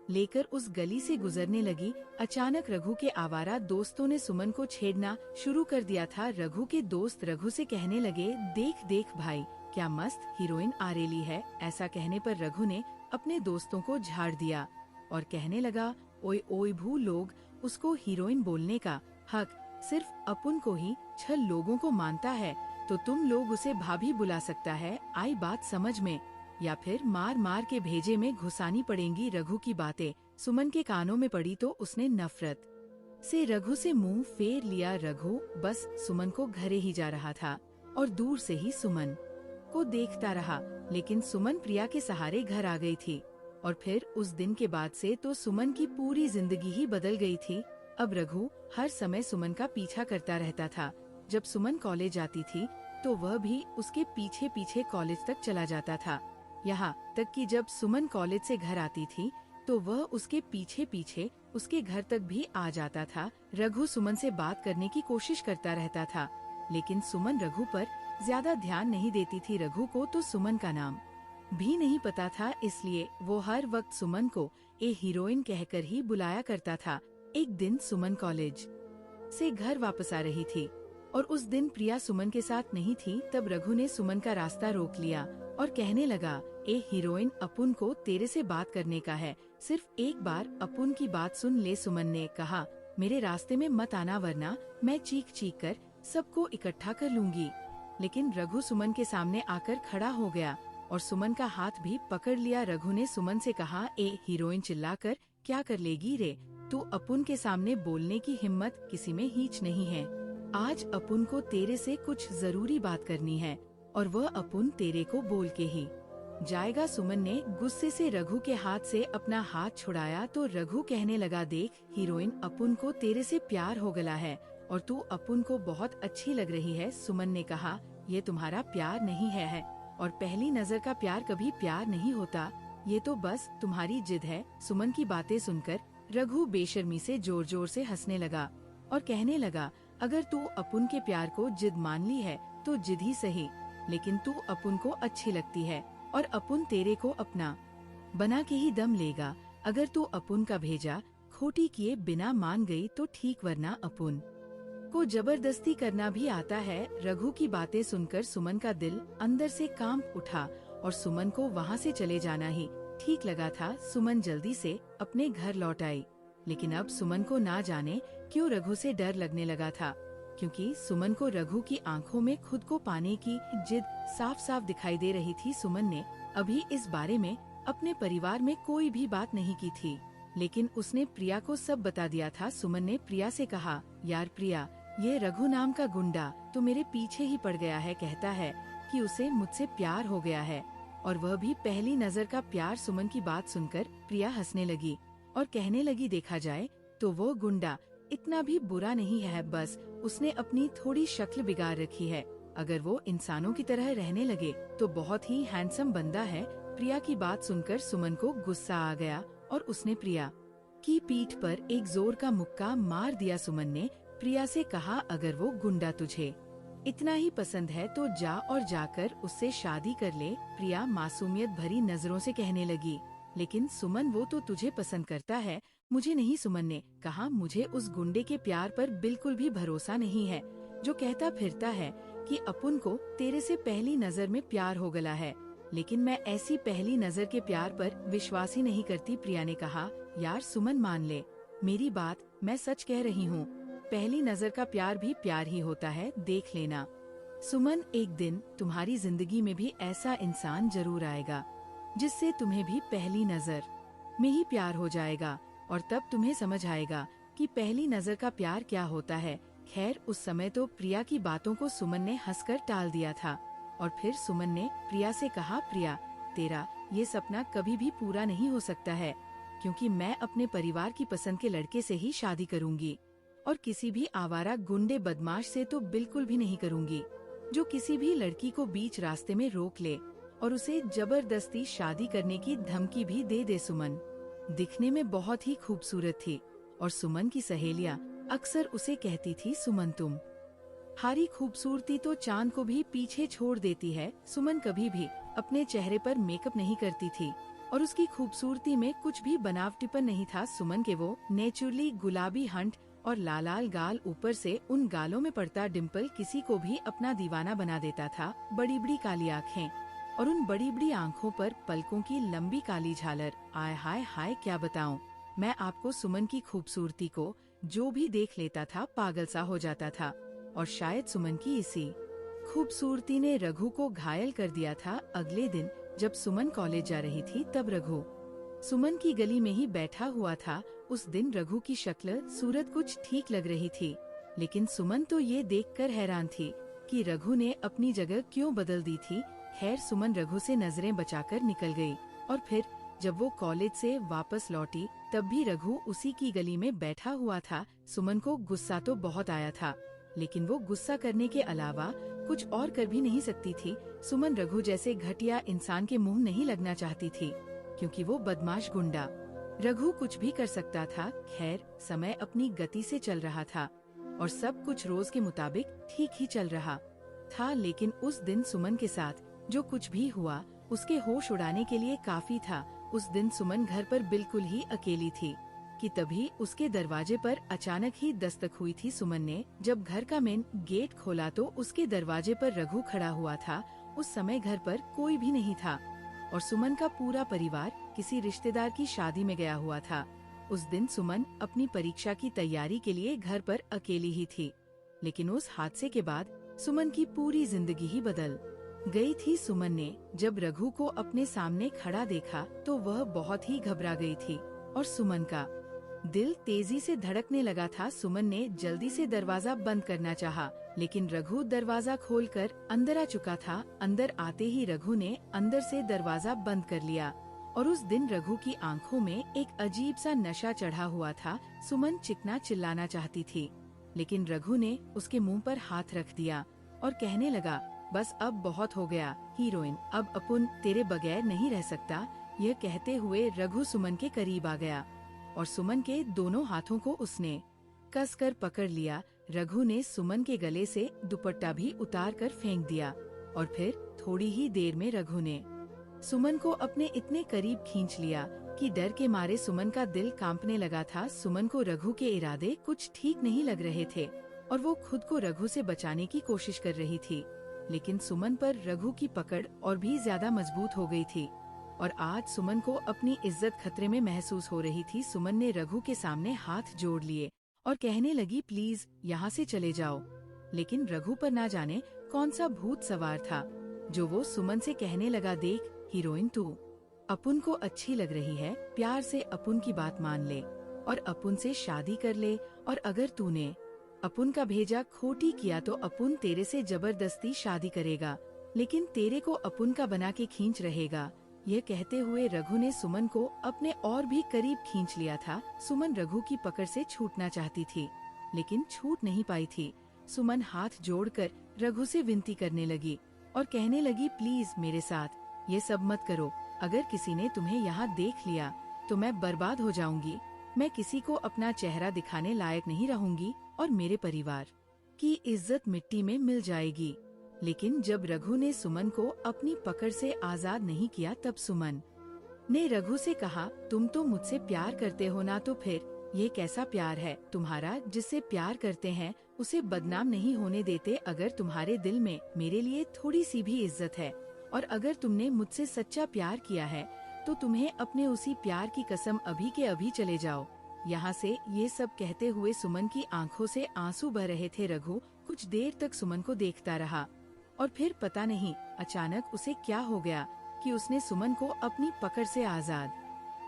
Speaker 1: लेकर उस गली से गुजरने लगी, अचानक रघु के आवारा दोस्तों ने सुमन को छेड़ना शुरू कर दिया था। रघु के दोस्त रघु से कहने लगे, देख देख भाई, क्या मस्त हीरोइन आ रही है। ऐसा कहने पर रघु ने अपने दोस्तों को झाड़ दिया और कहने लगा, ओए ओए भू, लोग उसको हीरोइन बोलने का हक सिर्फ अपुन को ही छल लोगों को मानता है, तो तुम लोग उसे भाभी बुला सकता है। आई बात समझ में, या फिर मार मार के भेजे में घुसानी पड़ेंगी। रघु की बातें सुमन के कानों में पड़ी तो उसने नफरत से रघु से मुंह फेर लिया। रघु बस सुमन को घरे ही जा रहा था और दूर से ही सुमन को देखता रहा, लेकिन सुमन प्रिया के सहारे घर आ गई थी। और फिर उस दिन के बाद से तो सुमन की पूरी जिंदगी ही बदल गई थी। अब रघु हर समय सुमन का पीछा करता रहता था। जब सुमन कॉलेज जाती थी तो वह भी उसके पीछे पीछे कॉलेज तक चला जाता था। यहाँ तक कि जब सुमन कॉलेज से घर आती थी तो वह उसके पीछे पीछे उसके घर तक भी आ जाता था। रघु सुमन से बात करने की कोशिश करता रहता था, लेकिन सुमन रघु पर ज्यादा ध्यान नहीं देती थी। रघु को तो सुमन का नाम भी नहीं पता था, इसलिए वो हर वक्त सुमन को ए हीरोइन कहकर ही बुलाया करता था। एक दिन सुमन कॉलेज से घर वापस आ रही थी और उस दिन प्रिया सुमन के साथ नहीं थी। तब रघु ने सुमन का रास्ता रोक लिया और कहने लगा, ए हीरोइन, अपुन को तेरे से बात करने का है, सिर्फ एक बार अपुन की बात सुन ले। सुमन ने कहा, मेरे रास्ते में मत आना वरना मैं चीख चीख कर सबको इकट्ठा कर लूंगी। लेकिन रघु सुमन के सामने आकर खड़ा हो गया और सुमन का हाथ भी पकड़ लिया। रघु ने सुमन से कहा, ए हीरोइन, चिल्लाकर क्या कर लेगी रे, तू अपुन के सामने बोलने की हिम्मत किसी में हीच नहीं है। आज अपुन को तेरे से कुछ जरूरी बात करनी है और वह अपुन तेरे को बोल के ही जाएगा। सुमन ने गुस्से से रघु के हाथ से अपना हाथ छुड़ाया तो रघु कहने लगा, देख हीरोइन, अपुन को तेरे से प्यार हो गया है और तू अपुन को बहुत अच्छी लग रही है। सुमन ने कहा, ये तुम्हारा प्यार नहीं है और पहली नजर का प्यार कभी प्यार नहीं होता, ये तो बस तुम्हारी जिद है। सुमन की बातें सुनकर रघु बेशर्मी से जोर जोर से हंसने लगा और कहने लगा, अगर तू अपुन के प्यार को जिद मान ली है तो जिद ही सही, लेकिन तू अपुन को अच्छी लगती है और अपुन तेरे को अपना बना के ही दम लेगा। अगर तू अपुन का भेजा खोटी किए बिना मान गई तो ठीक, वरना अपुन को जबरदस्ती करना भी आता है। रघु की बातें सुनकर सुमन का दिल अंदर से कांप उठा और सुमन को वहाँ से चले जाना ही ठीक लगा था। सुमन जल्दी से अपने घर लौट आई, लेकिन अब सुमन को ना जाने क्यों रघु से डर लगने लगा था, क्योंकि सुमन को रघु की आंखों में खुद को पाने की जिद साफ साफ दिखाई दे रही थी। सुमन ने अभी इस बारे में अपने परिवार में कोई भी बात नहीं की थी, लेकिन उसने प्रिया को सब बता दिया था। सुमन ने प्रिया से कहा, यार प्रिया, ये रघु नाम का गुंडा तो मेरे पीछे ही पड़ गया है, कहता है कि उसे मुझसे प्यार हो गया है और वह भी पहली नजर का प्यार। सुमन की बात सुनकर प्रिया हंसने लगी और कहने लगी, देखा जाए तो वो गुंडा इतना भी बुरा नहीं है, बस उसने अपनी थोड़ी शक्ल बिगाड़ रखी है। अगर वो इंसानों की तरह रहने लगे तो बहुत ही हैंडसम बंदा है। प्रिया की बात सुनकर सुमन को गुस्सा आ गया और उसने प्रिया की पीठ पर एक जोर का मुक्का मार दिया। सुमन ने प्रिया से कहा, अगर वो गुंडा तुझे इतना ही पसंद है तो जा और जाकर उससे शादी कर ले। प्रिया मासूमियत भरी नजरों से कहने लगी, लेकिन सुमन, वो तो तुझे पसंद करता है, मुझे नहीं। सुमन ने कहा, मुझे उस गुंडे के प्यार पर बिल्कुल भी भरोसा नहीं है जो कहता फिरता है कि अपुन को तेरे से पहली नजर में प्यार हो गया है, लेकिन मैं ऐसी पहली नजर के प्यार पर विश्वास ही नहीं करती। प्रिया ने कहा, यार सुमन, मान ले मेरी बात, मैं सच कह रही हूँ, पहली नजर का प्यार भी प्यार ही होता है, देख लेना। सुमन, एक दिन तुम्हारी जिंदगी में भी ऐसा इंसान जरूर आएगा जिससे तुम्हें भी पहली नजर में ही प्यार हो जाएगा और तब तुम्हें समझ आएगा कि पहली नजर का प्यार क्या होता है। खैर, उस समय तो प्रिया की बातों को सुमन ने हंसकर टाल दिया था, और फिर सुमन ने प्रिया से कहा, प्रिया, तेरा ये सपना कभी भी पूरा नहीं हो सकता है, क्योंकि मैं अपने परिवार की पसंद के लड़के से ही शादी करूंगी और किसी भी आवारा गुंडे बदमाश से तो बिल्कुल भी नहीं करूंगी, जो किसी भी लड़की को बीच रास्ते में रोक ले और उसे जबरदस्ती शादी करने की धमकी भी दे दे। सुमन दिखने में बहुत ही खूबसूरत थी और सुमन की सहेलियां अक्सर उसे कहती थी, सुमन तुम्हारी खूबसूरती तो चांद को भी पीछे छोड़ देती है। सुमन कभी भी अपने चेहरे पर मेकअप नहीं करती थी और उसकी खूबसूरती में कुछ भी बनावटीपन नहीं था। सुमन के वो नेचुरली गुलाबी हंठ और लाल गाल, ऊपर से उन गालों में पड़ता डिम्पल किसी को भी अपना दीवाना बना देता था। बड़ी बड़ी काली आँखें और उन बड़ी बड़ी आँखों पर पलकों की लंबी काली झालर। आय हाय हाय, क्या बताऊं मैं आपको। सुमन की खूबसूरती को जो भी देख लेता था पागल सा हो जाता था और शायद सुमन की इसी खूबसूरती ने रघु को घायल कर दिया था। अगले दिन जब सुमन कॉलेज जा रही थी तब रघु सुमन की गली में ही बैठा हुआ था। उस दिन रघु की शक्ल सूरत कुछ ठीक लग रही थी, लेकिन सुमन तो ये देखकर हैरान थी कि रघु ने अपनी जगह क्यों बदल दी थी। खैर, सुमन रघु से नजरें बचाकर निकल गई और फिर जब वो कॉलेज से वापस लौटी तब भी रघु उसी की गली में बैठा हुआ था। सुमन को गुस्सा तो बहुत आया था, लेकिन वो गुस्सा करने के अलावा कुछ और कर भी नहीं सकती थी। सुमन रघु जैसे घटिया इंसान के मुंह नहीं लगना चाहती थी, क्योंकि वो बदमाश गुंडा रघु कुछ भी कर सकता था। खैर, समय अपनी गति से चल रहा था और सब कुछ रोज के मुताबिक ठीक ही चल रहा था, लेकिन उस दिन सुमन के साथ जो कुछ भी हुआ उसके होश उड़ाने के लिए काफी था। उस दिन सुमन घर पर बिल्कुल ही अकेली थी कि तभी उसके दरवाजे पर अचानक ही दस्तक हुई थी। सुमन ने जब घर का मेन गेट खोला तो उसके दरवाजे पर रघु खड़ा हुआ था। उस समय घर पर कोई भी नहीं था और सुमन का पूरा परिवार किसी रिश्तेदार की शादी में गया हुआ था। उस दिन सुमन अपनी परीक्षा की तैयारी के लिए घर पर अकेली ही थी, लेकिन उस हादसे के बाद सुमन की पूरी जिंदगी ही बदल गई थी। सुमन ने जब रघु को अपने सामने खड़ा देखा तो वह बहुत ही घबरा गई थी और सुमन का दिल तेजी से धड़कने लगा था। सुमन ने जल्दी से दरवाजा बंद करना चाहा, लेकिन रघु दरवाजा खोलकर अंदर आ चुका था। अंदर आते ही रघु ने अंदर से दरवाजा बंद कर लिया और उस दिन रघु की आंखों में एक अजीब सा नशा चढ़ा हुआ था। सुमन चिकना चिल्लाना चाहती थी, लेकिन रघु ने उसके मुंह पर हाथ रख दिया और कहने लगा, बस अब बहुत हो गया हीरोइन, अब अपन तेरे बगैर नहीं रह सकता। यह कहते हुए रघु सुमन के करीब आ गया और सुमन के दोनों हाथों को उसने कसकर पकड़ लिया। रघु ने सुमन के गले से दुपट्टा भी उतार कर फेंक दिया और फिर थोड़ी ही देर में रघु ने सुमन को अपने इतने करीब खींच लिया कि डर के मारे सुमन का दिल कांपने लगा था। सुमन को रघु के इरादे कुछ ठीक नहीं लग रहे थे और वो खुद को रघु से बचाने की कोशिश कर रही थी, लेकिन सुमन पर रघु की पकड़ और भी ज्यादा मजबूत हो गई थी और आज सुमन को अपनी इज्जत खतरे में महसूस हो रही थी। सुमन ने रघु के सामने हाथ जोड़ लिए और कहने लगी, प्लीज यहाँ से चले जाओ। लेकिन रघु पर ना जाने कौन सा भूत सवार था जो वो सुमन से कहने लगा, देख हीरोइन, तू अपुन को अच्छी लग रही है, प्यार से अपुन की बात मान ले और अपुन से शादी कर ले, और अगर तूने अपुन का भेजा खोटी किया तो अपुन तेरे से जबरदस्ती शादी करेगा, लेकिन तेरे को अपुन का बना के खींच रहेगा। यह कहते हुए रघु ने सुमन को अपने और भी करीब खींच लिया था। सुमन रघु की पकड़ से छूटना चाहती थी, लेकिन छूट नहीं पाई थी। सुमन हाथ जोड़कर रघु से विनती करने लगी और कहने लगी, प्लीज मेरे साथ ये सब मत करो। अगर किसी ने तुम्हें यहाँ देख लिया तो मैं बर्बाद हो जाऊंगी। मैं किसी को अपना चेहरा दिखाने लायक नहीं रहूंगी और मेरे परिवार की इज्जत मिट्टी में मिल जाएगी। लेकिन जब रघु ने सुमन को अपनी पकड़ से आजाद नहीं किया तब सुमन ने रघु से कहा, तुम तो मुझसे प्यार करते हो ना, तो फिर ये कैसा प्यार है तुम्हारा? जिससे प्यार करते हैं उसे बदनाम नहीं होने देते। अगर तुम्हारे दिल में मेरे लिए थोड़ी सी भी इज्जत है और अगर तुमने मुझसे सच्चा प्यार किया है तो तुम्हें अपने उसी प्यार की कसम अभी के अभी चले जाओ यहाँ से। ये सब कहते हुए सुमन की आंखों से आंसू बह रहे थे। रघु कुछ देर तक सुमन को देखता रहा और फिर पता नहीं अचानक उसे क्या हो गया कि उसने सुमन को अपनी पकड़ से आजाद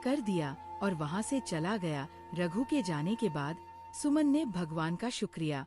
Speaker 1: कर दिया और वहाँ से चला गया। रघु के जाने के बाद सुमन ने भगवान का शुक्रिया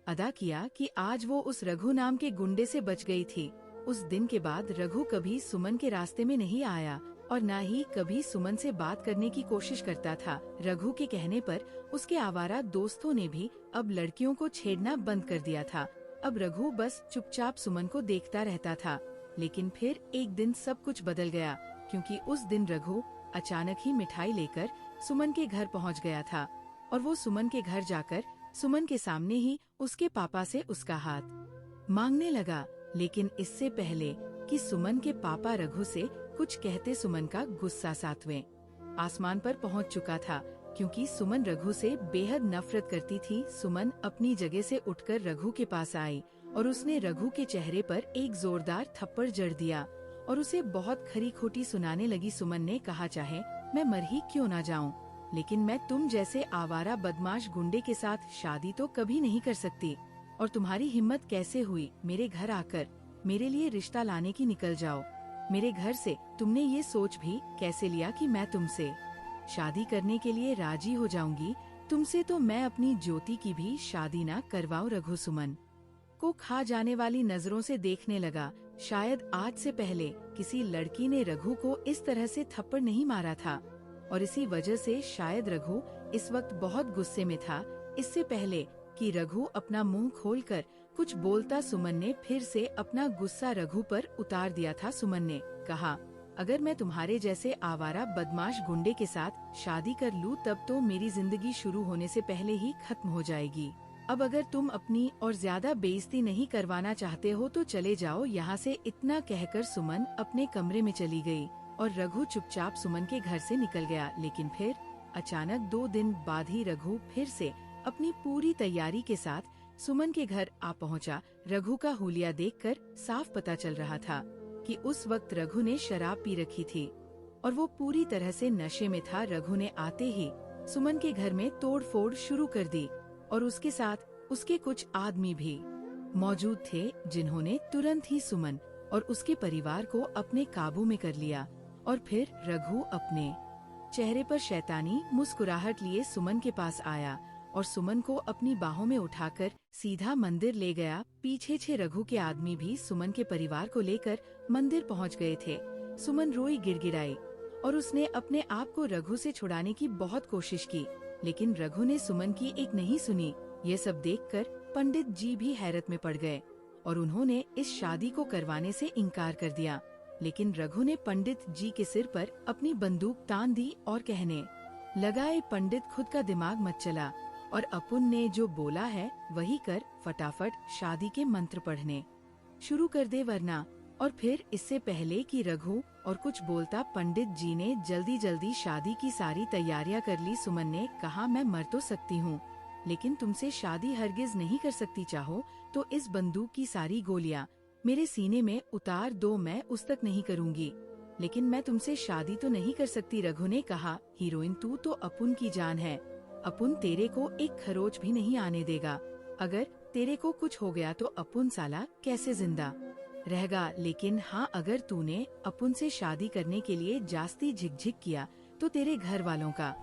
Speaker 1: अदा किया कि आज वो उस रघु नाम के गुंडे से बच गई थी। उस दिन के बाद रघु कभी सुमन के रास्ते में नहीं आया और न ही कभी सुमन से बात करने की कोशिश करता था। रघु के कहने पर उसके आवारा दोस्तों ने भी अब लड़कियों को छेड़ना बंद कर दिया था। अब रघु बस चुपचाप सुमन को देखता रहता था। लेकिन फिर एक दिन सब कुछ बदल गया, क्योंकि उस दिन रघु अचानक ही मिठाई लेकर सुमन के घर पहुंच गया था और वो सुमन के घर जाकर सुमन के सामने ही उसके पापा से उसका हाथ मांगने लगा। लेकिन इससे पहले कि सुमन के पापा रघु से कुछ कहते, सुमन का गुस्सा 7वें आसमान पर पहुंच चुका था, क्योंकि सुमन रघु से बेहद नफरत करती थी। सुमन अपनी जगह से उठकर रघु के पास आई और उसने रघु के चेहरे पर एक जोरदार थप्पड़ जड़ दिया और उसे बहुत खरी खोटी सुनाने लगी। सुमन ने कहा, चाहे मैं मर ही क्यों ना जाऊं, लेकिन मैं तुम जैसे आवारा बदमाश गुंडे के साथ शादी तो कभी नहीं कर सकती। और तुम्हारी हिम्मत कैसे हुई मेरे घर आकर मेरे लिए रिश्ता लाने की? निकल जाओ मेरे घर से। तुमने ये सोच भी कैसे लिया कि मैं तुमसे शादी करने के लिए राजी हो जाऊंगी? तुमसे तो मैं अपनी ज्योति की भी शादी ना करवाऊं। रघु सुमन को खा जाने वाली नजरों से देखने लगा। शायद आज से पहले किसी लड़की ने रघु को इस तरह से थप्पड़ नहीं मारा था और इसी वजह से शायद रघु इस वक्त बहुत गुस्से में था। इससे पहले कि रघु अपना मुंह खोलकर कुछ बोलता, सुमन ने फिर से अपना गुस्सा रघु पर उतार दिया था। सुमन ने कहा, अगर मैं तुम्हारे जैसे आवारा बदमाश गुंडे के साथ शादी कर लूं तब तो मेरी जिंदगी शुरू होने से पहले ही खत्म हो जाएगी। अब अगर तुम अपनी और ज्यादा बेइज्जती नहीं करवाना चाहते हो तो चले जाओ यहाँ से। इतना कहकर सुमन अपने कमरे में चली गई और रघु चुपचाप सुमन के घर से निकल गया। लेकिन फिर अचानक 2 दिन बाद ही रघु फिर से अपनी पूरी तैयारी के साथ सुमन के घर आ पहुंचा। रघु का हुलिया देखकर साफ पता चल रहा था कि उस वक्त रघु ने शराब पी रखी थी और वो पूरी तरह से नशे में था। रघु ने आते ही सुमन के घर में तोड़-फोड़ शुरू कर दी और उसके साथ उसके कुछ आदमी भी मौजूद थे, जिन्होंने तुरंत ही सुमन और उसके परिवार को अपने काबू में कर लिया। और फिर रघु अपने चेहरे पर शैतानी मुस्कुराहट लिए सुमन के पास आया और सुमन को अपनी बाहों में उठाकर सीधा मंदिर ले गया। पीछे रघु के आदमी भी सुमन के परिवार को लेकर मंदिर पहुंच गए थे। सुमन रोई गिड़गिड़ाई और उसने अपने आप को रघु से छुड़ाने की बहुत कोशिश की, लेकिन रघु ने सुमन की एक नहीं सुनी। ये सब देखकर पंडित जी भी हैरत में पड़ गए और उन्होंने इस शादी को करवाने से इनकार कर दिया। लेकिन रघु ने पंडित जी के सिर पर अपनी बंदूक तान दी और कहने लगा, पंडित खुद का दिमाग मत चला और अपुन ने जो बोला है वही कर, फटाफट शादी के मंत्र पढ़ने शुरू कर दे वरना। और फिर इससे पहले कि रघु और कुछ बोलता, पंडित जी ने जल्दी शादी की सारी तैयारियां कर ली। सुमन ने कहा, मैं मर तो सकती हूँ, लेकिन तुमसे शादी हरगिज नहीं कर सकती। चाहो तो इस बंदूक की सारी गोलियां मेरे सीने में उतार दो, मैं उस तक नहीं करूँगी, लेकिन मैं तुमसे शादी तो नहीं कर सकती। रघु ने कहा, हीरोइन तू तो अपुन की जान है, अपुन तेरे को एक खरोच भी नहीं आने देगा। अगर तेरे को कुछ हो गया तो अपुन साला कैसे जिंदा रहेगा। लेकिन हाँ, अगर तूने अपुन से शादी करने के लिए जास्ती झिकझिक किया तो तेरे घर वालों का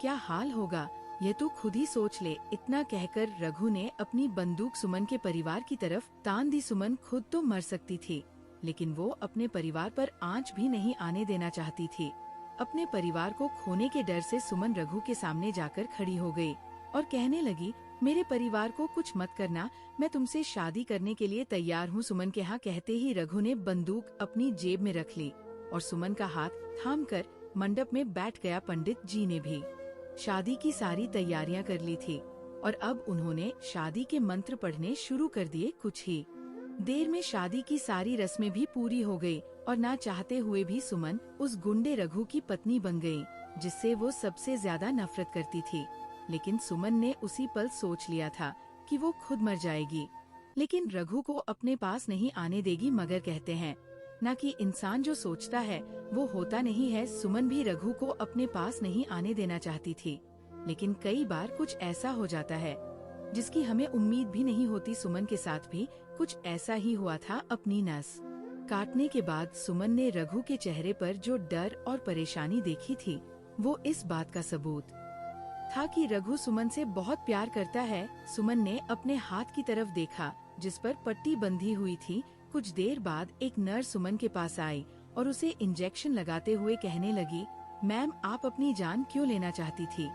Speaker 1: क्या हाल होगा, यह तू खुद ही सोच ले। इतना कहकर रघु ने अपनी बंदूक सुमन के परिवार की तरफ तान दी। सुमन खुद तो मर सकती थी, लेकिन वो अपने परिवार पर आंच भी नहीं आने देना चाहती थी। अपने परिवार को खोने के डर से सुमन रघु के सामने जाकर खड़ी हो गई और कहने लगी, मेरे परिवार को कुछ मत करना, मैं तुमसे शादी करने के लिए तैयार हूँ। सुमन के हाँ कहते ही रघु ने बंदूक अपनी जेब में रख ली और सुमन का हाथ थामकर मंडप में बैठ गया। पंडित जी ने भी शादी की सारी तैयारियां कर ली थी और अब उन्होंने शादी के मंत्र पढ़ने शुरू कर दिए। कुछ ही देर में शादी की सारी रस्में भी पूरी हो गई और ना चाहते हुए भी सुमन उस गुंडे रघु की पत्नी बन गई, जिससे वो सबसे ज्यादा नफरत करती थी। लेकिन सुमन ने उसी पल सोच लिया था कि वो खुद मर जाएगी, लेकिन रघु को अपने पास नहीं आने देगी। मगर कहते हैं ना कि इंसान जो सोचता है वो होता नहीं है। सुमन भी रघु को अपने पास नहीं आने देना चाहती थी, लेकिन कई बार कुछ ऐसा हो जाता है जिसकी हमें उम्मीद भी नहीं होती। सुमन के साथ भी कुछ ऐसा ही हुआ था। अपनी नस काटने के बाद सुमन ने रघु के चेहरे पर जो डर और परेशानी देखी थी, वो इस बात का सबूत था कि रघु सुमन से बहुत प्यार करता है। सुमन ने अपने हाथ की तरफ देखा जिस पर पट्टी बंधी हुई थी। कुछ देर बाद एक नर्स सुमन के पास आई और उसे इंजेक्शन लगाते हुए कहने लगी, मैम आप अपनी जान क्यों लेना चाहती थी?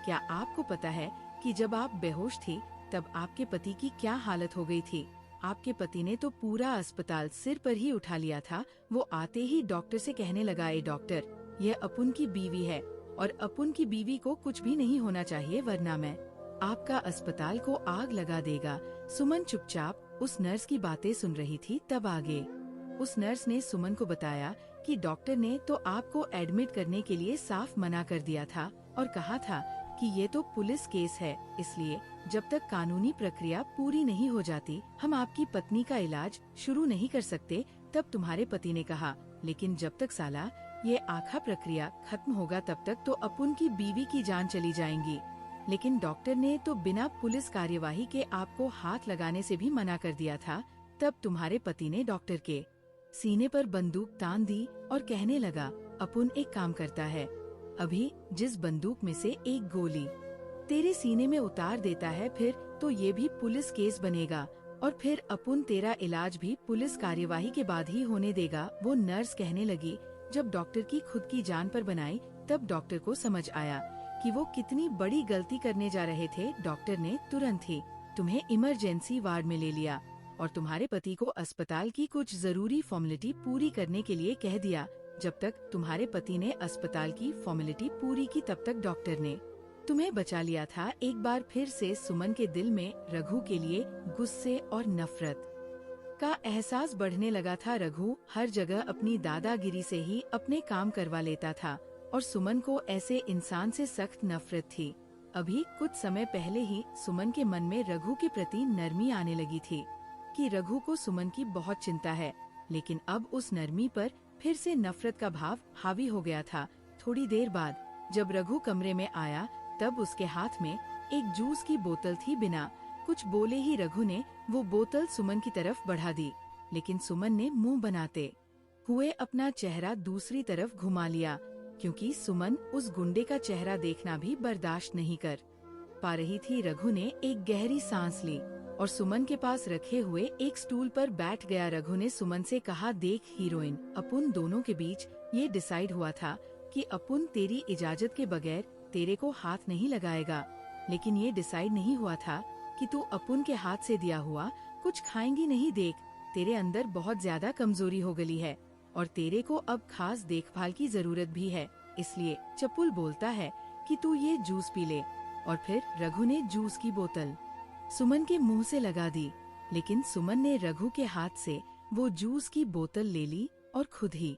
Speaker 1: क्या आपको पता है कि जब आप बेहोश थी तब आपके पति की क्या हालत हो गई थी? आपके पति ने तो पूरा अस्पताल सिर पर ही उठा लिया था। वो आते ही डॉक्टर से कहने लगा, ए डॉक्टर, यह अपुन की बीवी है और अपुन की बीवी को कुछ भी नहीं होना चाहिए, वरना मैं आपका अस्पताल को आग लगा देगा। सुमन चुपचाप उस नर्स की बातें सुन रही थी। तब आगे उस नर्स ने सुमन को बताया कि डॉक्टर ने तो आपको एडमिट करने के लिए साफ मना कर दिया था और कहा था कि ये तो पुलिस केस है, इसलिए जब तक कानूनी प्रक्रिया पूरी नहीं हो जाती हम आपकी पत्नी का इलाज शुरू नहीं कर सकते। तब तुम्हारे पति ने कहा, लेकिन जब तक साला ये आखा प्रक्रिया खत्म होगा तब तक तो अपुन की बीवी की जान चली जाएंगी। लेकिन डॉक्टर ने तो बिना पुलिस कार्यवाही के आपको हाथ लगाने से भी मना कर दिया था। तब तुम्हारे पति ने डॉक्टर के सीने पर बंदूक तान दी और कहने लगा, अपुन एक काम करता है, अभी जिस बंदूक में से एक गोली तेरे सीने में उतार देता है फिर तो ये भी पुलिस केस बनेगा और फिर अपुन तेरा इलाज भी पुलिस कार्यवाही के बाद ही होने देगा। वो नर्स कहने लगी। जब डॉक्टर की खुद की जान पर बनाई तब डॉक्टर को समझ आया कि वो कितनी बड़ी गलती करने जा रहे थे। डॉक्टर ने तुरंत ही तुम्हें इमरजेंसी वार्ड में ले लिया और तुम्हारे पति को अस्पताल की कुछ जरूरी फॉर्मेलिटी पूरी करने के लिए कह दिया। जब तक तुम्हारे पति ने अस्पताल की फॉर्मेलिटी पूरी की तब तक डॉक्टर ने तुम्हें बचा लिया था। एक बार फिर से सुमन के दिल में रघु के लिए गुस्से और नफरत का एहसास बढ़ने लगा था। रघु हर जगह अपनी दादागिरी से ही अपने काम करवा लेता था और सुमन को ऐसे इंसान से सख्त नफरत थी। अभी कुछ समय पहले ही सुमन के मन में रघु के प्रति नरमी आने लगी थी कि रघु को सुमन की बहुत चिंता है, लेकिन अब उस नरमी पर फिर से नफरत का भाव हावी हो गया था। थोड़ी देर बाद जब रघु कमरे में आया तब उसके हाथ में एक जूस की बोतल थी। बिना कुछ बोले ही रघु ने वो बोतल सुमन की तरफ बढ़ा दी, लेकिन सुमन ने मुंह बनाते हुए अपना चेहरा दूसरी तरफ घुमा लिया, क्योंकि सुमन उस गुंडे का चेहरा देखना भी बर्दाश्त नहीं कर पा रही थी। रघु ने एक गहरी सांस ली और सुमन के पास रखे हुए एक स्टूल पर बैठ गया। रघु ने सुमन से कहा, देख हीरोइन, अपुन दोनों के बीच ये डिसाइड हुआ था कि अपुन तेरी इजाजत के बगैर तेरे को हाथ नहीं लगाएगा, लेकिन ये डिसाइड नहीं हुआ था कि तू अपुन के हाथ से दिया हुआ कुछ खाएंगी नहीं। देख, तेरे अंदर बहुत ज्यादा कमजोरी हो गई है और तेरे को अब खास देखभाल की जरूरत भी है, इसलिए चप्पुल बोलता है कि तू ये जूस पी ले। और फिर रघु ने जूस की बोतल सुमन के मुंह से लगा दी, लेकिन सुमन ने रघु के हाथ से वो जूस की बोतल ले ली और खुद ही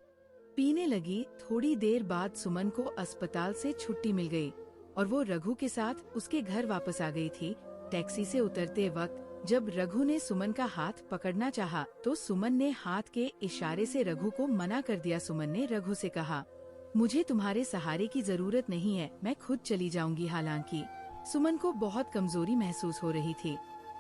Speaker 1: पीने लगी। थोड़ी देर बाद सुमन को अस्पताल से छुट्टी मिल गई और वो रघु के साथ उसके घर वापस आ गई थी। टैक्सी से उतरते वक्त जब रघु ने सुमन का हाथ पकड़ना चाहा तो सुमन ने हाथ के इशारे से रघु को मना कर दिया। सुमन ने रघु से कहा, मुझे तुम्हारे सहारे की जरूरत नहीं है, मैं खुद चली जाऊंगी। हालांकि सुमन को बहुत कमजोरी महसूस हो रही थी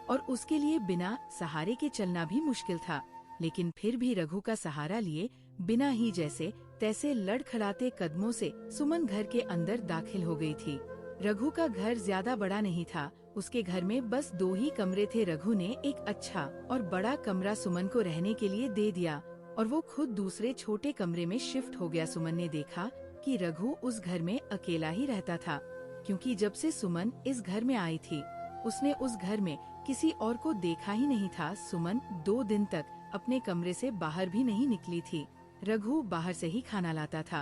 Speaker 1: और उसके लिए बिना सहारे के चलना भी मुश्किल था, लेकिन फिर भी रघु का सहारा लिए बिना ही जैसे तैसे लड़खड़ाते कदमों से सुमन घर के अंदर दाखिल हो गई थी। रघु का घर ज्यादा बड़ा नहीं था, उसके घर में बस 2 ही कमरे थे। रघु ने एक अच्छा और बड़ा कमरा सुमन को रहने के लिए दे दिया और वो खुद दूसरे छोटे कमरे में शिफ्ट हो गया। सुमन ने देखा कि रघु उस घर में अकेला ही रहता था, क्योंकि जब से सुमन इस घर में आई थी उसने उस घर में किसी और को देखा ही नहीं था। सुमन 2 दिन तक अपने कमरे से बाहर भी नहीं निकली थी। रघु बाहर से ही खाना लाता था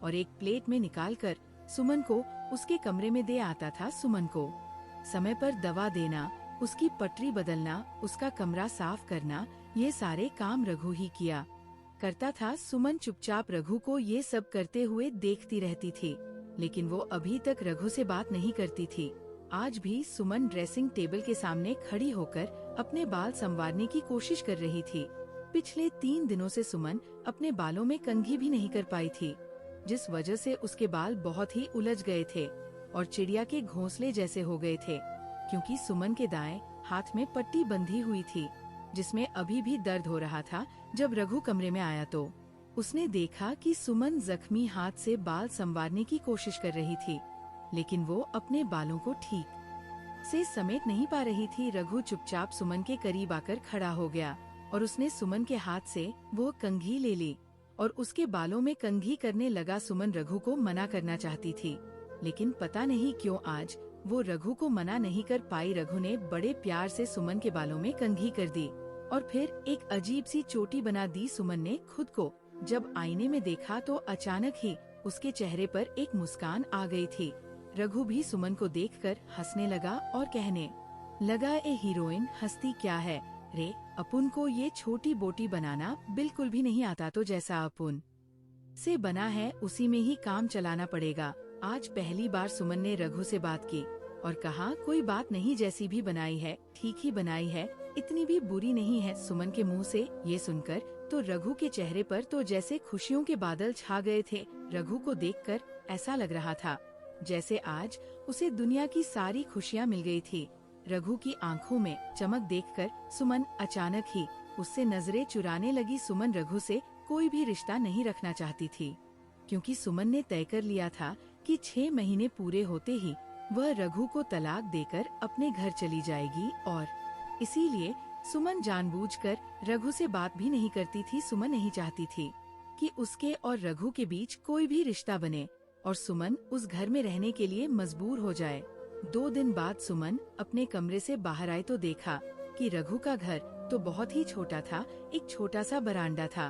Speaker 1: और एक प्लेट में निकालकर सुमन को उसके कमरे में दे आता था। सुमन को समय पर दवा देना, उसकी पटरी बदलना, उसका कमरा साफ करना, ये सारे काम रघु ही किया करता था। सुमन चुपचाप रघु को ये सब करते हुए देखती रहती थी, लेकिन वो अभी तक रघु से बात नहीं करती थी। आज भी सुमन ड्रेसिंग टेबल के सामने खड़ी होकर अपने बाल संवारने की कोशिश कर रही थी। पिछले 3 दिनों से सुमन अपने बालों में कंघी भी नहीं कर पाई थी, जिस वजह से उसके बाल बहुत ही उलझ गए थे और चिड़िया के घोंसले जैसे हो गए थे, क्योंकि सुमन के दाएं हाथ में पट्टी बंधी हुई थी, जिसमें अभी भी दर्द हो रहा था। जब रघु कमरे में आया तो उसने देखा कि सुमन जख्मी हाथ से बाल संवारने की कोशिश कर रही थी, लेकिन वो अपने बालों को ठीक से समेट नहीं पा रही थी। रघु चुपचाप सुमन के करीब आकर खड़ा हो गया और उसने सुमन के हाथ से वो कंघी ले ली और उसके बालों में कंघी करने लगा। सुमन रघु को मना करना चाहती थी, लेकिन पता नहीं क्यों आज वो रघु को मना नहीं कर पाई। रघु ने बड़े प्यार से सुमन के बालों में कंघी कर दी और फिर एक अजीब सी चोटी बना दी। सुमन ने खुद को जब आईने में देखा तो अचानक ही उसके चेहरे पर एक मुस्कान आ गई थी। रघु भी सुमन को देखकर हंसने लगा और कहने लगा, ए हीरोइन, हंसती क्या है रे, अपुन को ये छोटी बोटी बनाना बिल्कुल भी नहीं आता, तो जैसा अपुन से बना है उसी में ही काम चलाना पड़ेगा। आज पहली बार सुमन ने रघु से बात की और कहा, कोई बात नहीं, जैसी भी बनाई है ठीक ही बनाई है, इतनी भी बुरी नहीं है। सुमन के मुंह से ये सुनकर तो रघु के चेहरे पर तो जैसे खुशियों के बादल छा गए थे। रघु को देखकर ऐसा लग रहा था जैसे आज उसे दुनिया की सारी खुशियाँ मिल गई थी। रघु की आंखों में चमक देखकर सुमन अचानक ही उससे नजरें चुराने लगी। सुमन रघु से कोई भी रिश्ता नहीं रखना चाहती थी, क्योंकि सुमन ने तय कर लिया था कि 6 महीने पूरे होते ही वह रघु को तलाक देकर अपने घर चली जाएगी, और इसीलिए सुमन जानबूझकर रघु से बात भी नहीं करती थी। सुमन नहीं चाहती थी कि उसके और रघु के बीच कोई भी रिश्ता बने और सुमन उस घर में रहने के लिए मजबूर हो जाए। 2 दिन बाद सुमन अपने कमरे से बाहर आई तो देखा कि रघु का घर तो बहुत ही छोटा था। एक छोटा सा बरामदा था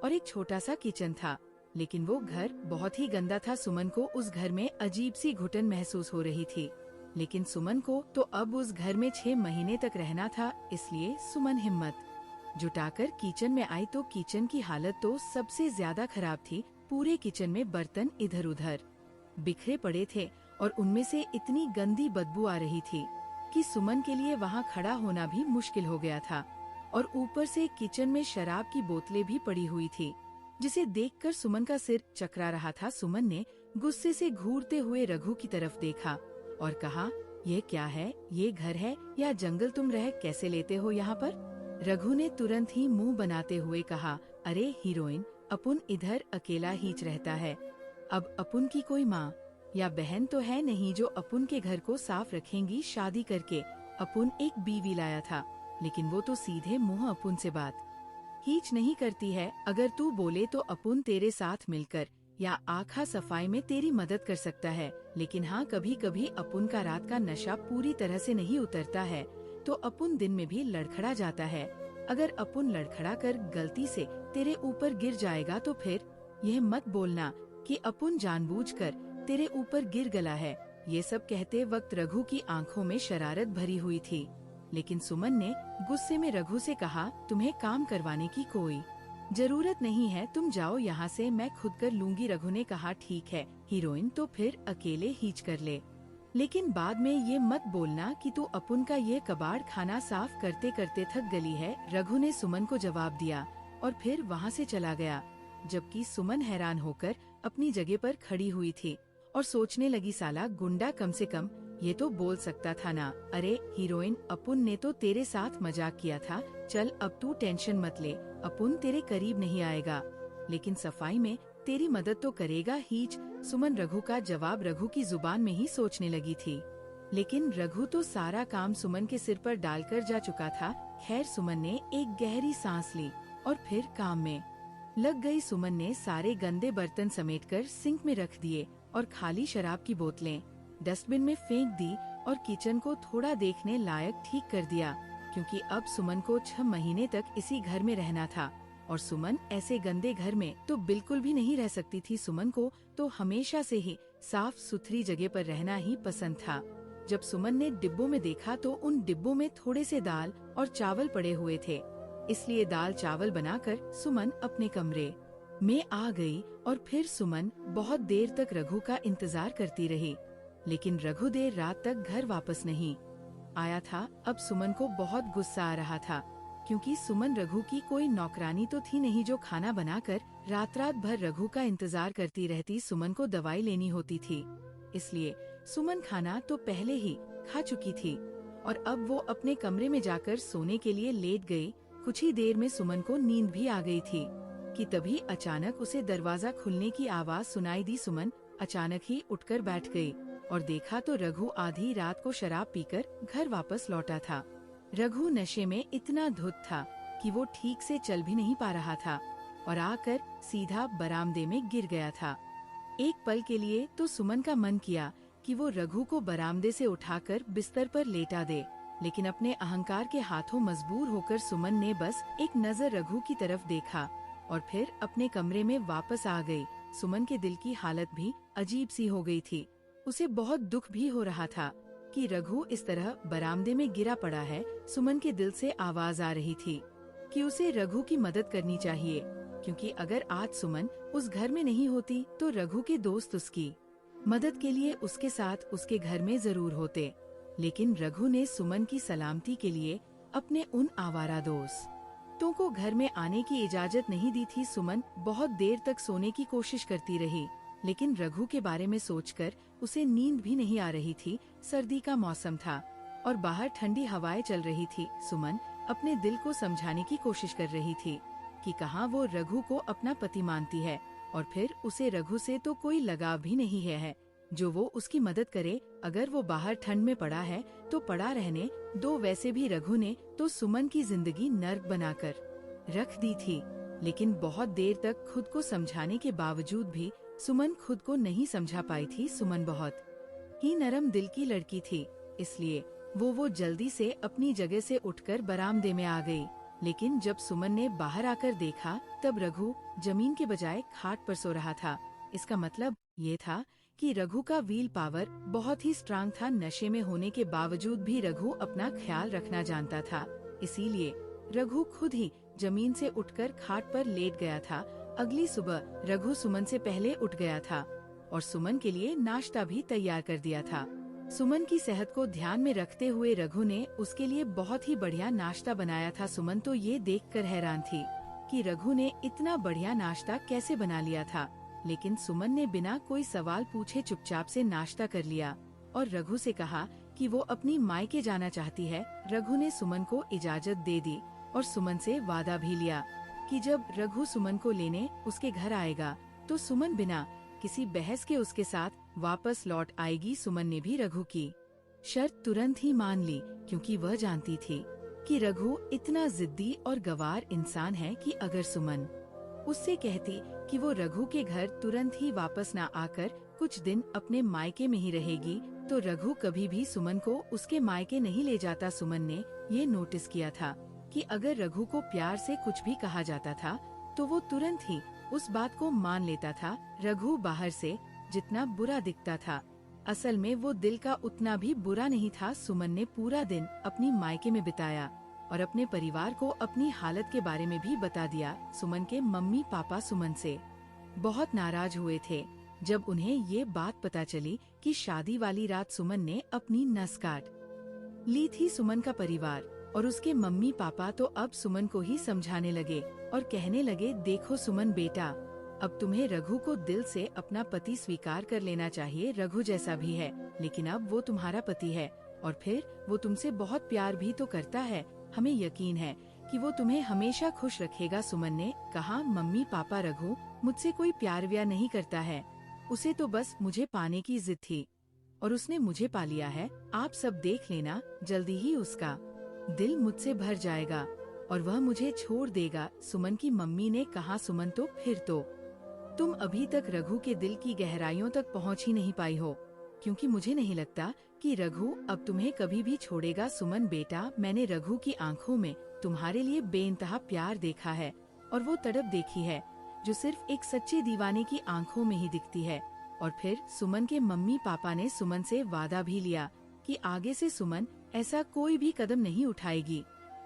Speaker 1: और एक छोटा सा किचन था, लेकिन वो घर बहुत ही गंदा था। सुमन को उस घर में अजीब सी घुटन महसूस हो रही थी, लेकिन सुमन को तो अब उस घर में 6 महीने तक रहना था। इसलिए सुमन हिम्मत जुटाकर किचन में आई तो किचन की हालत तो सबसे ज्यादा खराब थी। पूरे किचन में बर्तन इधर उधर बिखरे पड़े थे और उनमें से इतनी गंदी बदबू आ रही थी कि सुमन के लिए वहाँ खड़ा होना भी मुश्किल हो गया था। और ऊपर से किचन में शराब की बोतलें भी पड़ी हुई थी, जिसे देखकर सुमन का सिर चकरा रहा था। सुमन ने गुस्से से घूरते हुए रघु की तरफ देखा और कहा, ये क्या है, ये घर है या जंगल, तुम रह कैसे लेते हो यहाँ पर? रघु ने तुरंत ही मुंह बनाते हुए कहा, अरे हीरोइन, अपुन इधर अकेला हीच रहता है। अब अपुन की कोई माँ या बहन तो है नहीं जो अपुन के घर को साफ रखेंगी। शादी करके अपुन एक बीवी लाया था, लेकिन वो तो सीधे मुंह अपुन से बात हीच नहीं करती है। अगर तू बोले तो अपुन तेरे साथ मिलकर या आँखा सफाई में तेरी मदद कर सकता है, लेकिन हाँ, कभी कभी अपुन का रात का नशा पूरी तरह से नहीं उतरता है तो अपुन दिन में भी लड़खड़ा जाता है। अगर अपुन लड़खड़ा कर गलती से तेरे ऊपर गिर जाएगा तो फिर यह मत बोलना कि अपुन जानबूझकर तेरे ऊपर गिर गया है। ये सब कहते वक्त रघु की आंखों में शरारत भरी हुई थी, लेकिन सुमन ने गुस्से में रघु से कहा, तुम्हें काम करवाने की कोई जरूरत नहीं है, तुम जाओ यहाँ से, मैं खुद कर लूंगी। रघु ने कहा, ठीक है हीरोइन, तो फिर अकेले हीच कर ले, लेकिन बाद में ये मत बोलना कि तू अपुन का ये कबाड़ खाना साफ करते करते थक गई है। रघु ने सुमन को जवाब दिया और फिर वहाँ से चला गया, जबकि सुमन हैरान होकर अपनी जगह पर खड़ी हुई थी और सोचने लगी, साला गुंडा कम से कम ये तो बोल सकता था ना। अरे हीरोइन, अपुन ने तो तेरे साथ मजाक किया था, चल अब तू टेंशन मत ले, अपुन तेरे करीब नहीं आएगा, लेकिन सफाई में तेरी मदद तो करेगा हीच। सुमन रघु का जवाब रघु की जुबान में ही सोचने लगी थी, लेकिन रघु तो सारा काम सुमन के सिर पर डालकर जा चुका था। खैर, सुमन ने एक गहरी सांस ली और फिर काम में लग गई। सुमन ने सारे गंदे बर्तन समेटकर सिंक में रख दिए और खाली शराब की बोतलें डस्टबिन में फेंक दी और किचन को थोड़ा देखने लायक ठीक कर दिया, क्योंकि अब सुमन को 6 महीने तक इसी घर में रहना था और सुमन ऐसे गंदे घर में तो बिल्कुल भी नहीं रह सकती थी। सुमन को तो हमेशा से ही साफ सुथरी जगह पर रहना ही पसंद था। जब सुमन ने डिब्बों में देखा तो उन डिब्बों में थोड़े से दाल और चावल पड़े हुए थे, इसलिए दाल चावल बनाकर सुमन अपने कमरे में आ गई और फिर सुमन बहुत देर तक रघु का इंतजार करती रही, लेकिन रघु देर रात तक घर वापस नहीं आया था। अब सुमन को बहुत गुस्सा आ रहा था, क्योंकि सुमन रघु की कोई नौकरानी तो थी नहीं जो खाना बनाकर रात रात भर रघु का इंतजार करती रहती। सुमन को दवाई लेनी होती थी, इसलिए सुमन खाना तो पहले ही खा चुकी थी और अब वो अपने कमरे में जाकर सोने के लिए लेट गई। कुछ ही देर में सुमन को नींद भी आ गई थी कि तभी अचानक उसे दरवाजा खुलने की आवाज सुनाई दी। सुमन अचानक ही उठकर बैठ गई और देखा तो रघु आधी रात को शराब पीकर घर वापस लौटा था। रघु नशे में इतना धुत था कि वो ठीक से चल भी नहीं पा रहा था और आकर सीधा बरामदे में गिर गया था। एक पल के लिए तो सुमन का मन किया कि वो रघु को बरामदे से उठाकर बिस्तर पर लेटा दे, लेकिन अपने अहंकार के हाथों मजबूर होकर सुमन ने बस एक नजर रघु की तरफ देखा और फिर अपने कमरे में वापस आ गई। सुमन के दिल की हालत भी अजीब सी हो गई थी। उसे बहुत दुख भी हो रहा था कि रघु इस तरह बरामदे में गिरा पड़ा है। सुमन के दिल से आवाज आ रही थी कि उसे रघु की मदद करनी चाहिए, क्योंकि अगर आज सुमन उस घर में नहीं होती तो रघु के दोस्त उसकी मदद के लिए उसके साथ उसके घर में जरूर होते। लेकिन रघु ने सुमन की सलामती के लिए अपने उन आवारा दोस्तों को घर में आने की इजाजत नहीं दी थी। सुमन बहुत देर तक सोने की कोशिश करती रही, लेकिन रघु के बारे में सोचकर उसे नींद भी नहीं आ रही थी। सर्दी का मौसम था और बाहर ठंडी हवाएं चल रही थी। सुमन अपने दिल को समझाने की कोशिश कर रही थी कि कहाँ वो रघु को अपना पति मानती है और फिर उसे रघु से तो कोई लगाव भी नहीं है जो वो उसकी मदद करे। अगर वो बाहर ठंड में पड़ा है तो पड़ा रहने दो। वैसे भी रघु ने तो सुमन की जिंदगी नर्क बनाकर रख दी थी, लेकिन बहुत देर तक खुद को समझाने के बावजूद भी सुमन खुद को नहीं समझा पाई थी। सुमन बहुत ही नरम दिल की लड़की थी, इसलिए वो जल्दी से अपनी जगह से उठकर बरामदे में आ गई। लेकिन जब सुमन ने बाहर आकर देखा तब रघु जमीन के बजाय खाट पर सो रहा था। इसका मतलब ये था कि रघु का व्हील पावर बहुत ही स्ट्रांग था। नशे में होने के बावजूद भी रघु अपना ख्याल रखना जानता था, इसीलिए रघु खुद ही जमीन से उठकर खाट पर लेट गया था। अगली सुबह रघु सुमन से पहले उठ गया था और सुमन के लिए नाश्ता भी तैयार कर दिया था। सुमन की सेहत को ध्यान में रखते हुए रघु ने उसके लिए बहुत ही बढ़िया नाश्ता बनाया था। सुमन तो ये देखकर हैरान थी कि रघु ने इतना बढ़िया नाश्ता कैसे बना लिया था, लेकिन सुमन ने बिना कोई सवाल पूछे चुपचाप से नाश्ता कर लिया और रघु से कहा कि वो अपनी मायके जाना चाहती है। रघु ने सुमन को इजाजत दे दी और सुमन से वादा भी लिया कि जब रघु सुमन को लेने उसके घर आएगा तो सुमन बिना किसी बहस के उसके साथ वापस लौट आएगी। सुमन ने भी रघु की शर्त तुरंत ही मान ली, क्योंकि वह जानती थी कि रघु इतना जिद्दी और गवार इंसान है कि अगर सुमन उससे कहती कि वो रघु के घर तुरंत ही वापस न आकर कुछ दिन अपने मायके में ही रहेगी तो रघु कभी भी सुमन को उसके मायके नहीं ले जाता। सुमन ने ये नोटिस किया था कि अगर रघु को प्यार से कुछ भी कहा जाता था तो वो तुरंत ही उस बात को मान लेता था। रघु बाहर से जितना बुरा दिखता था, असल में वो दिल का उतना भी बुरा नहीं था। सुमन ने पूरा दिन अपनी मायके में बिताया और अपने परिवार को अपनी हालत के बारे में भी बता दिया। सुमन के मम्मी पापा सुमन से बहुत नाराज हुए थे जब उन्हें ये बात पता चली कि शादी वाली रात सुमन ने अपनी नस काट ली थी। सुमन का परिवार और उसके मम्मी पापा तो अब सुमन को ही समझाने लगे और कहने लगे, देखो सुमन बेटा, अब तुम्हें रघु को दिल से अपना पति स्वीकार कर लेना चाहिए। रघु जैसा भी है, लेकिन अब वो तुम्हारा पति है और फिर वो तुमसे बहुत प्यार भी तो करता है। हमें यकीन है कि वो तुम्हें हमेशा खुश रखेगा। सुमन ने कहा, मम्मी पापा, रघु मुझसे कोई प्यार व्यार नहीं करता है, उसे तो बस मुझे पाने की जिद थी और उसने मुझे पा लिया है। आप सब देख लेना, जल्दी ही उसका दिल मुझसे भर जाएगा और वह मुझे छोड़ देगा। सुमन की मम्मी ने कहा, सुमन तो फिर तो तुम अभी तक रघु के दिल की गहराइयों तक पहुंच ही नहीं पाई हो, क्योंकि मुझे नहीं लगता कि रघु अब तुम्हें कभी भी छोड़ेगा। सुमन बेटा, मैंने रघु की आंखों में तुम्हारे लिए बेइंतहा प्यार देखा है और वो तड़प देखी है जो सिर्फ एक सच्चे दीवाने की आंखों में ही दिखती है। और फिर सुमन के मम्मी पापा ने सुमन से वादा भी लिया कि आगे से सुमन ऐसा कोई भी कदम नहीं उठाएगी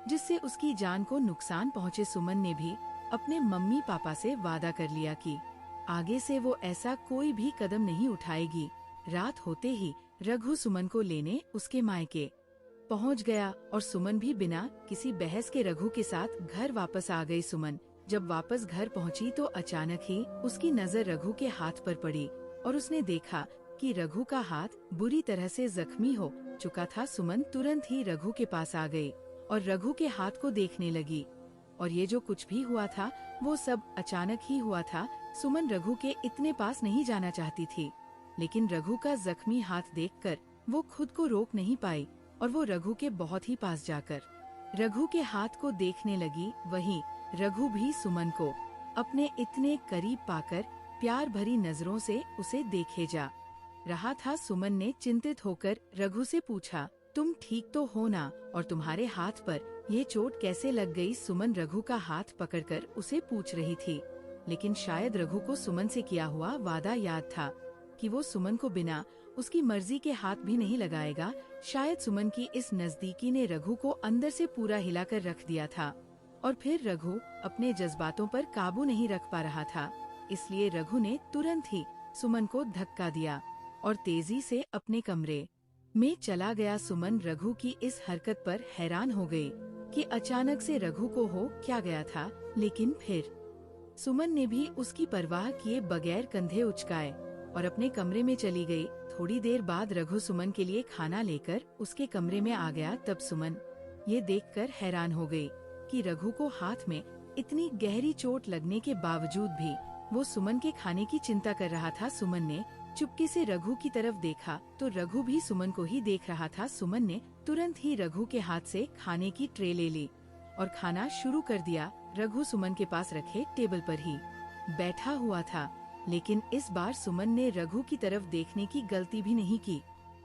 Speaker 1: जिससे उसकी जान को नुकसान पहुँचे। सुमन ने भी अपने मम्मी पापा से वादा कर लिया कि आगे से वो ऐसा कोई भी कदम नहीं उठाएगी। रात होते ही रघु सुमन को लेने उसके मायके पहुंच गया और सुमन भी बिना किसी बहस के रघु के साथ घर वापस आ गई। सुमन जब वापस घर पहुंची तो अचानक ही उसकी नजर रघु के हाथ पर पड़ी और उसने देखा कि रघु का हाथ बुरी तरह से जख्मी हो चुका था। सुमन तुरंत ही रघु के पास आ गई और रघु के हाथ को देखने लगी और ये जो कुछ भी हुआ था वो सब अचानक ही हुआ था। सुमन रघु के इतने पास नहीं जाना चाहती थी, लेकिन रघु का जख्मी हाथ देखकर वो खुद को रोक नहीं पाई और वो रघु के बहुत ही पास जाकर रघु के हाथ को देखने लगी। वहीं रघु भी सुमन को अपने इतने करीब पाकर प्यार भरी नजरों से उसे देखे जा रहा था। सुमन ने चिंतित होकर रघु से पूछा, तुम ठीक तो हो ना, और तुम्हारे हाथ पर ये चोट कैसे लग गई? सुमन रघु का हाथ पकड़कर उसे पूछ रही थी, लेकिन शायद रघु को सुमन से किया हुआ वादा याद था कि वो सुमन को बिना उसकी मर्जी के हाथ भी नहीं लगाएगा। शायद सुमन की इस नजदीकी ने रघु को अंदर से पूरा हिलाकर रख दिया था, और फिर रघु अपने जज्बातों पर काबू नहीं रख पा रहा था। इसलिए रघु ने तुरंत ही सुमन को धक्का दिया और तेजी से अपने कमरे में चला गया। सुमन रघु की इस हरकत पर हैरान हो गई कि अचानक से रघु को हो क्या गया था, लेकिन फिर सुमन ने भी उसकी परवाह किए बगैर कंधे उचकाए और अपने कमरे में चली गई। थोड़ी देर बाद रघु सुमन के लिए खाना लेकर उसके कमरे में आ गया। तब सुमन ये देखकर हैरान हो गई कि रघु को हाथ में इतनी गहरी चोट लगने के बावजूद भी वो सुमन के खाने की चिंता कर रहा था। सुमन ने चुपके से रघु की तरफ देखा तो रघु भी सुमन को ही देख रहा था। सुमन ने तुरंत ही रघु के हाथ से खाने की ट्रे ले ली और खाना शुरू कर दिया। रघु सुमन के पास रखे टेबल पर ही बैठा हुआ था, लेकिन इस बार सुमन ने रघु की तरफ देखने की गलती भी नहीं की।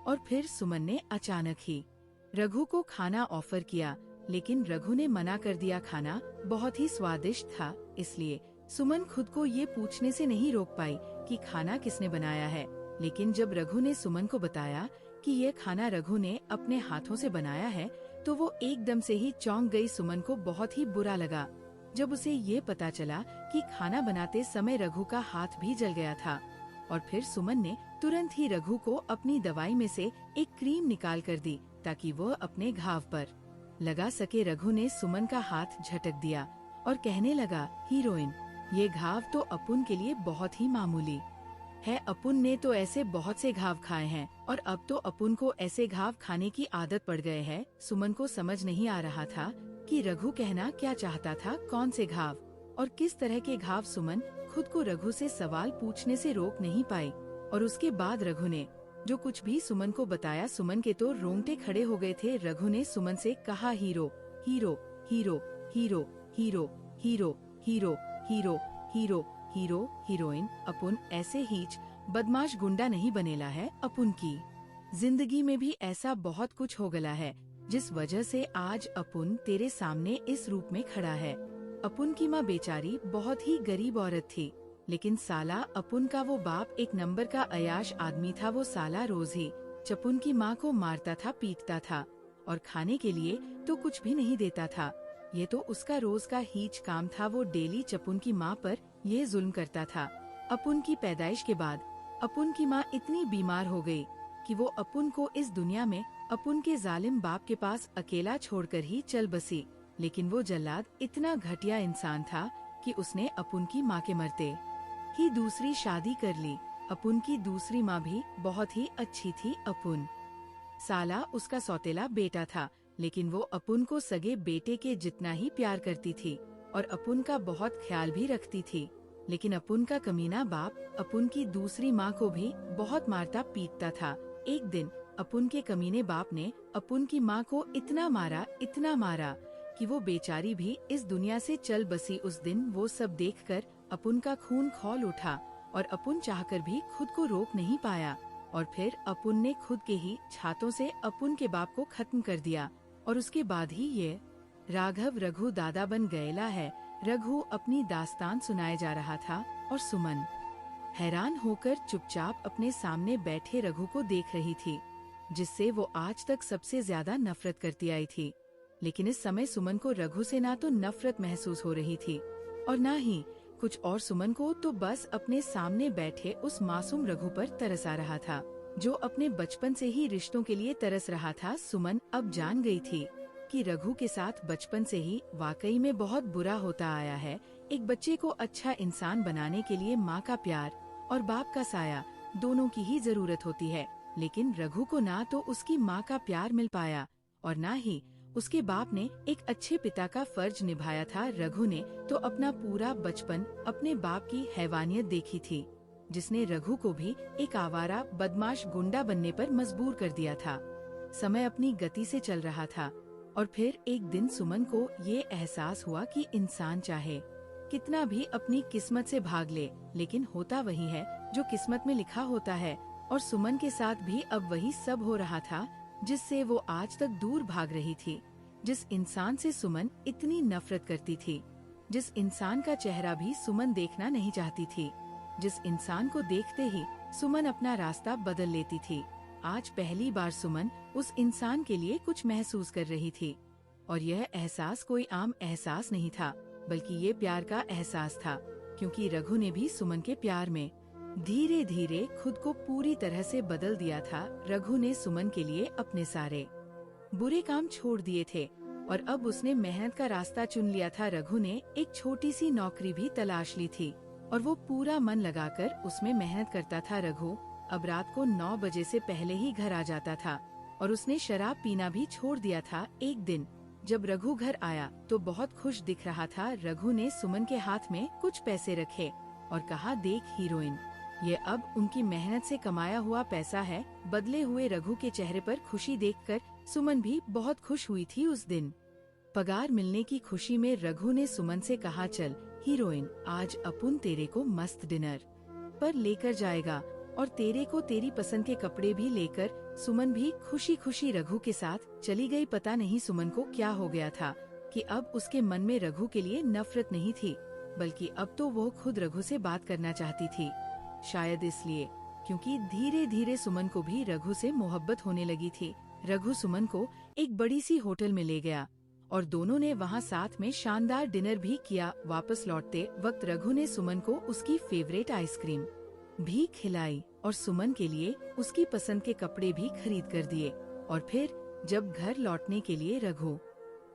Speaker 1: और फिर सुमन ने अचानक ही रघु को खाना ऑफर किया, लेकिन रघु ने मना कर दिया। खाना बहुत ही स्वादिष्ट था, इसलिए सुमन खुद को ये पूछने से नहीं रोक पाई कि खाना किसने बनाया है। लेकिन जब रघु ने सुमन को बताया कि ये खाना रघु ने अपने हाथों से बनाया है, तो वो एकदम से ही चौंक गई। सुमन को बहुत ही बुरा लगा जब उसे ये पता चला कि खाना बनाते समय रघु का हाथ भी जल गया था। और फिर सुमन ने तुरंत ही रघु को अपनी दवाई में से एक क्रीम निकाल कर दी ताकि वो अपने घाव पर लगा सके। रघु ने सुमन का हाथ झटक दिया और कहने लगा, हीरोइन, ये घाव तो अपुन के लिए बहुत ही मामूली है। अपुन ने तो ऐसे बहुत से घाव खाए हैं और अब तो अपुन को ऐसे घाव खाने की आदत पड़ गए है। सुमन को समझ नहीं आ रहा था कि रघु कहना क्या चाहता था, कौन से घाव और किस तरह के घाव। सुमन खुद को रघु से सवाल पूछने से रोक नहीं पाई और उसके बाद रघु ने जो कुछ भी सुमन को बताया, सुमन के तो रोंगटे खड़े हो गए थे। रघु ने सुमन से कहा, hero hero hero hero hero hero hero hero hero hero heroine. अपुन ऐसे हीच बदमाश गुंडा नहीं बनेला है। अपुन की जिंदगी में भी ऐसा बहुत कुछ हो गया है जिस वजह से आज अपुन तेरे सामने इस रूप में खड़ा है। अपुन की माँ बेचारी बहुत ही गरीब औरत थी, लेकिन साला अपुन का वो बाप एक नंबर का अयाश आदमी था। वो साला रोज ही चपुन की माँ को मारता था, पीटता था और खाने के लिए तो कुछ भी नहीं देता था। ये तो उसका रोज का हीच काम था। वो डेली चपुन की माँ पर ये जुल्म करता था। अपुन की पैदाइश के बाद अपुन की माँ इतनी बीमार हो गई कि वो अपुन को इस दुनिया में अपुन के जालिम बाप के पास अकेला छोड़कर ही चल बसी। लेकिन वो जल्लाद इतना घटिया इंसान था कि उसने अपुन की माँ के मरते ही दूसरी शादी कर ली। अपुन की दूसरी माँ भी बहुत ही अच्छी थी। अपुन साला उसका सौतेला बेटा था, लेकिन वो अपुन को सगे बेटे के जितना ही प्यार करती थी और अपुन का बहुत ख्याल भी रखती थी। लेकिन अपुन का कमीना बाप अपुन की दूसरी माँ को भी बहुत मारता पीटता था। एक दिन अपुन के कमीने बाप ने अपुन की माँ को इतना मारा कि वो बेचारी भी इस दुनिया से चल बसी। उस दिन वो सब देखकर अपुन का खून खौल उठा और अपुन चाहकर भी खुद को रोक नहीं पाया। और फिर अपुन ने खुद के ही छातों से अपुन के बाप को खत्म कर दिया और उसके बाद ही ये राघव रघु दादा बन गएला है। रघु अपनी दास्तान सुनाए जा रहा था और सुमन हैरान होकर चुपचाप अपने सामने बैठे रघु को देख रही थी, जिससे वो आज तक सबसे ज्यादा नफरत करती आई थी। लेकिन इस समय सुमन को रघु से ना तो नफरत महसूस हो रही थी और ना ही कुछ और। सुमन को तो बस अपने सामने बैठे उस मासूम रघु पर तरस आ रहा था, जो अपने बचपन से ही रिश्तों के लिए तरस रहा था। सुमन अब जान गई थी कि रघु के साथ बचपन से ही वाकई में बहुत बुरा होता आया है। एक बच्चे को अच्छा इंसान बनाने के लिए माँ का प्यार और बाप का साया दोनों की ही जरूरत होती है। लेकिन रघु को ना तो उसकी माँ का प्यार मिल पाया और ना ही उसके बाप ने एक अच्छे पिता का फर्ज निभाया था। रघु ने तो अपना पूरा बचपन अपने बाप की हैवानियत देखी थी, जिसने रघु को भी एक आवारा बदमाश गुंडा बनने पर मजबूर कर दिया था। समय अपनी गति से चल रहा था और फिर एक दिन सुमन को ये एहसास हुआ कि इंसान चाहे कितना भी अपनी किस्मत से भाग ले, लेकिन होता वही है जो किस्मत में लिखा होता है। और सुमन के साथ भी अब वही सब हो रहा था जिससे वो आज तक दूर भाग रही थी। जिस इंसान से सुमन इतनी नफरत करती थी, जिस इंसान का चेहरा भी सुमन देखना नहीं चाहती थी, जिस इंसान को देखते ही सुमन अपना रास्ता बदल लेती थी, आज पहली बार सुमन उस इंसान के लिए कुछ महसूस कर रही थी। और यह एहसास कोई आम एहसास नहीं था, बल्कि ये प्यार का एहसास था, क्योंकि रघु ने भी सुमन के प्यार में धीरे धीरे खुद को पूरी तरह से बदल दिया था। रघु ने सुमन के लिए अपने सारे बुरे काम छोड़ दिए थे और अब उसने मेहनत का रास्ता चुन लिया था। रघु ने एक छोटी सी नौकरी भी तलाश ली थी और वो पूरा मन लगाकर उसमें मेहनत करता था। रघु अब रात को 9 बजे से पहले ही घर आ जाता था और उसने शराब पीना भी छोड़ दिया था। एक दिन जब रघु घर आया तो बहुत खुश दिख रहा था। रघु ने सुमन के हाथ में कुछ पैसे रखे और कहा, देख हीरोइन, ये अब उनकी मेहनत से कमाया हुआ पैसा है। बदले हुए रघु के चेहरे पर खुशी देखकर सुमन भी बहुत खुश हुई थी। उस दिन पगार मिलने की खुशी में रघु ने सुमन से कहा, चल हीरोइन, आज अपुन तेरे को मस्त डिनर पर लेकर जाएगा और तेरे को तेरी पसंद के कपड़े भी लेकर। सुमन भी खुशी खुशी रघु के साथ चली गई। पता नहीं सुमन को क्या हो गया था कि अब उसके मन में रघु के लिए नफरत नहीं थी, बल्कि अब तो वो खुद रघु से बात करना चाहती थी। शायद इसलिए क्योंकि धीरे धीरे सुमन को भी रघु से मोहब्बत होने लगी थी। रघु सुमन को एक बड़ी सी होटल में ले गया और दोनों ने वहाँ साथ में शानदार डिनर भी किया। वापस लौटते वक्त रघु ने सुमन को उसकी फेवरेट आइसक्रीम भी खिलाई और सुमन के लिए उसकी पसंद के कपड़े भी खरीद कर दिए। और फिर जब घर लौटने के लिए रघु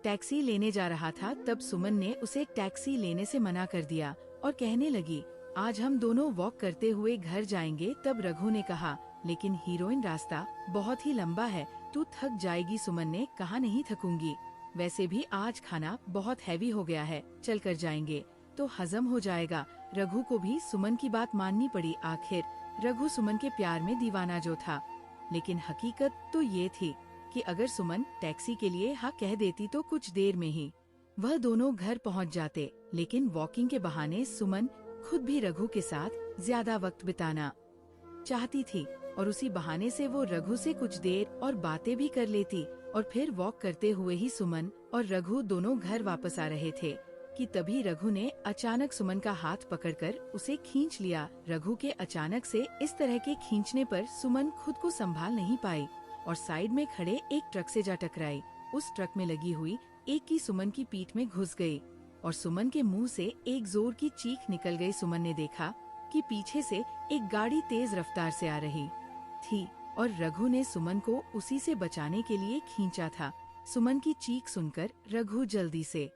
Speaker 1: टैक्सी लेने जा रहा था, तब सुमन ने उसे टैक्सी लेने से मना कर दिया और कहने लगी, आज हम दोनों वॉक करते हुए घर जाएंगे। तब रघु ने कहा, लेकिन हीरोइन, रास्ता बहुत ही लंबा है, तू थक जाएगी। सुमन ने कहा, नहीं थकूंगी, वैसे भी आज खाना बहुत हैवी हो गया है, चल कर जाएंगे तो हजम हो जाएगा। रघु को भी सुमन की बात माननी पड़ी। आखिर रघु सुमन के प्यार में दीवाना जो था, लेकिन हकीकत तो ये थी कि अगर सुमन टैक्सी के लिए हाँ कह देती तो कुछ देर में ही वह दोनों घर पहुंच जाते। लेकिन वॉकिंग के बहाने सुमन खुद भी रघु के साथ ज्यादा वक्त बिताना चाहती थी और उसी बहाने से वो रघु से कुछ देर और बातें भी कर लेती। और फिर वॉक करते हुए ही सुमन और रघु दोनों घर वापस आ रहे थे कि तभी रघु ने अचानक सुमन का हाथ पकड़कर उसे खींच लिया। रघु के अचानक से इस तरह के खींचने पर सुमन खुद को संभाल नहीं पाई और साइड में खड़े एक ट्रक से जा टकराई। उस ट्रक में लगी हुई एक की सुमन की पीठ में घुस गई और सुमन के मुंह से एक जोर की चीख निकल गई। सुमन ने देखा कि पीछे से एक गाड़ी तेज रफ्तार से आ रही थी और रघु ने सुमन को उसी से बचाने के लिए खींचा था। सुमन की चीख सुनकर रघु जल्दी से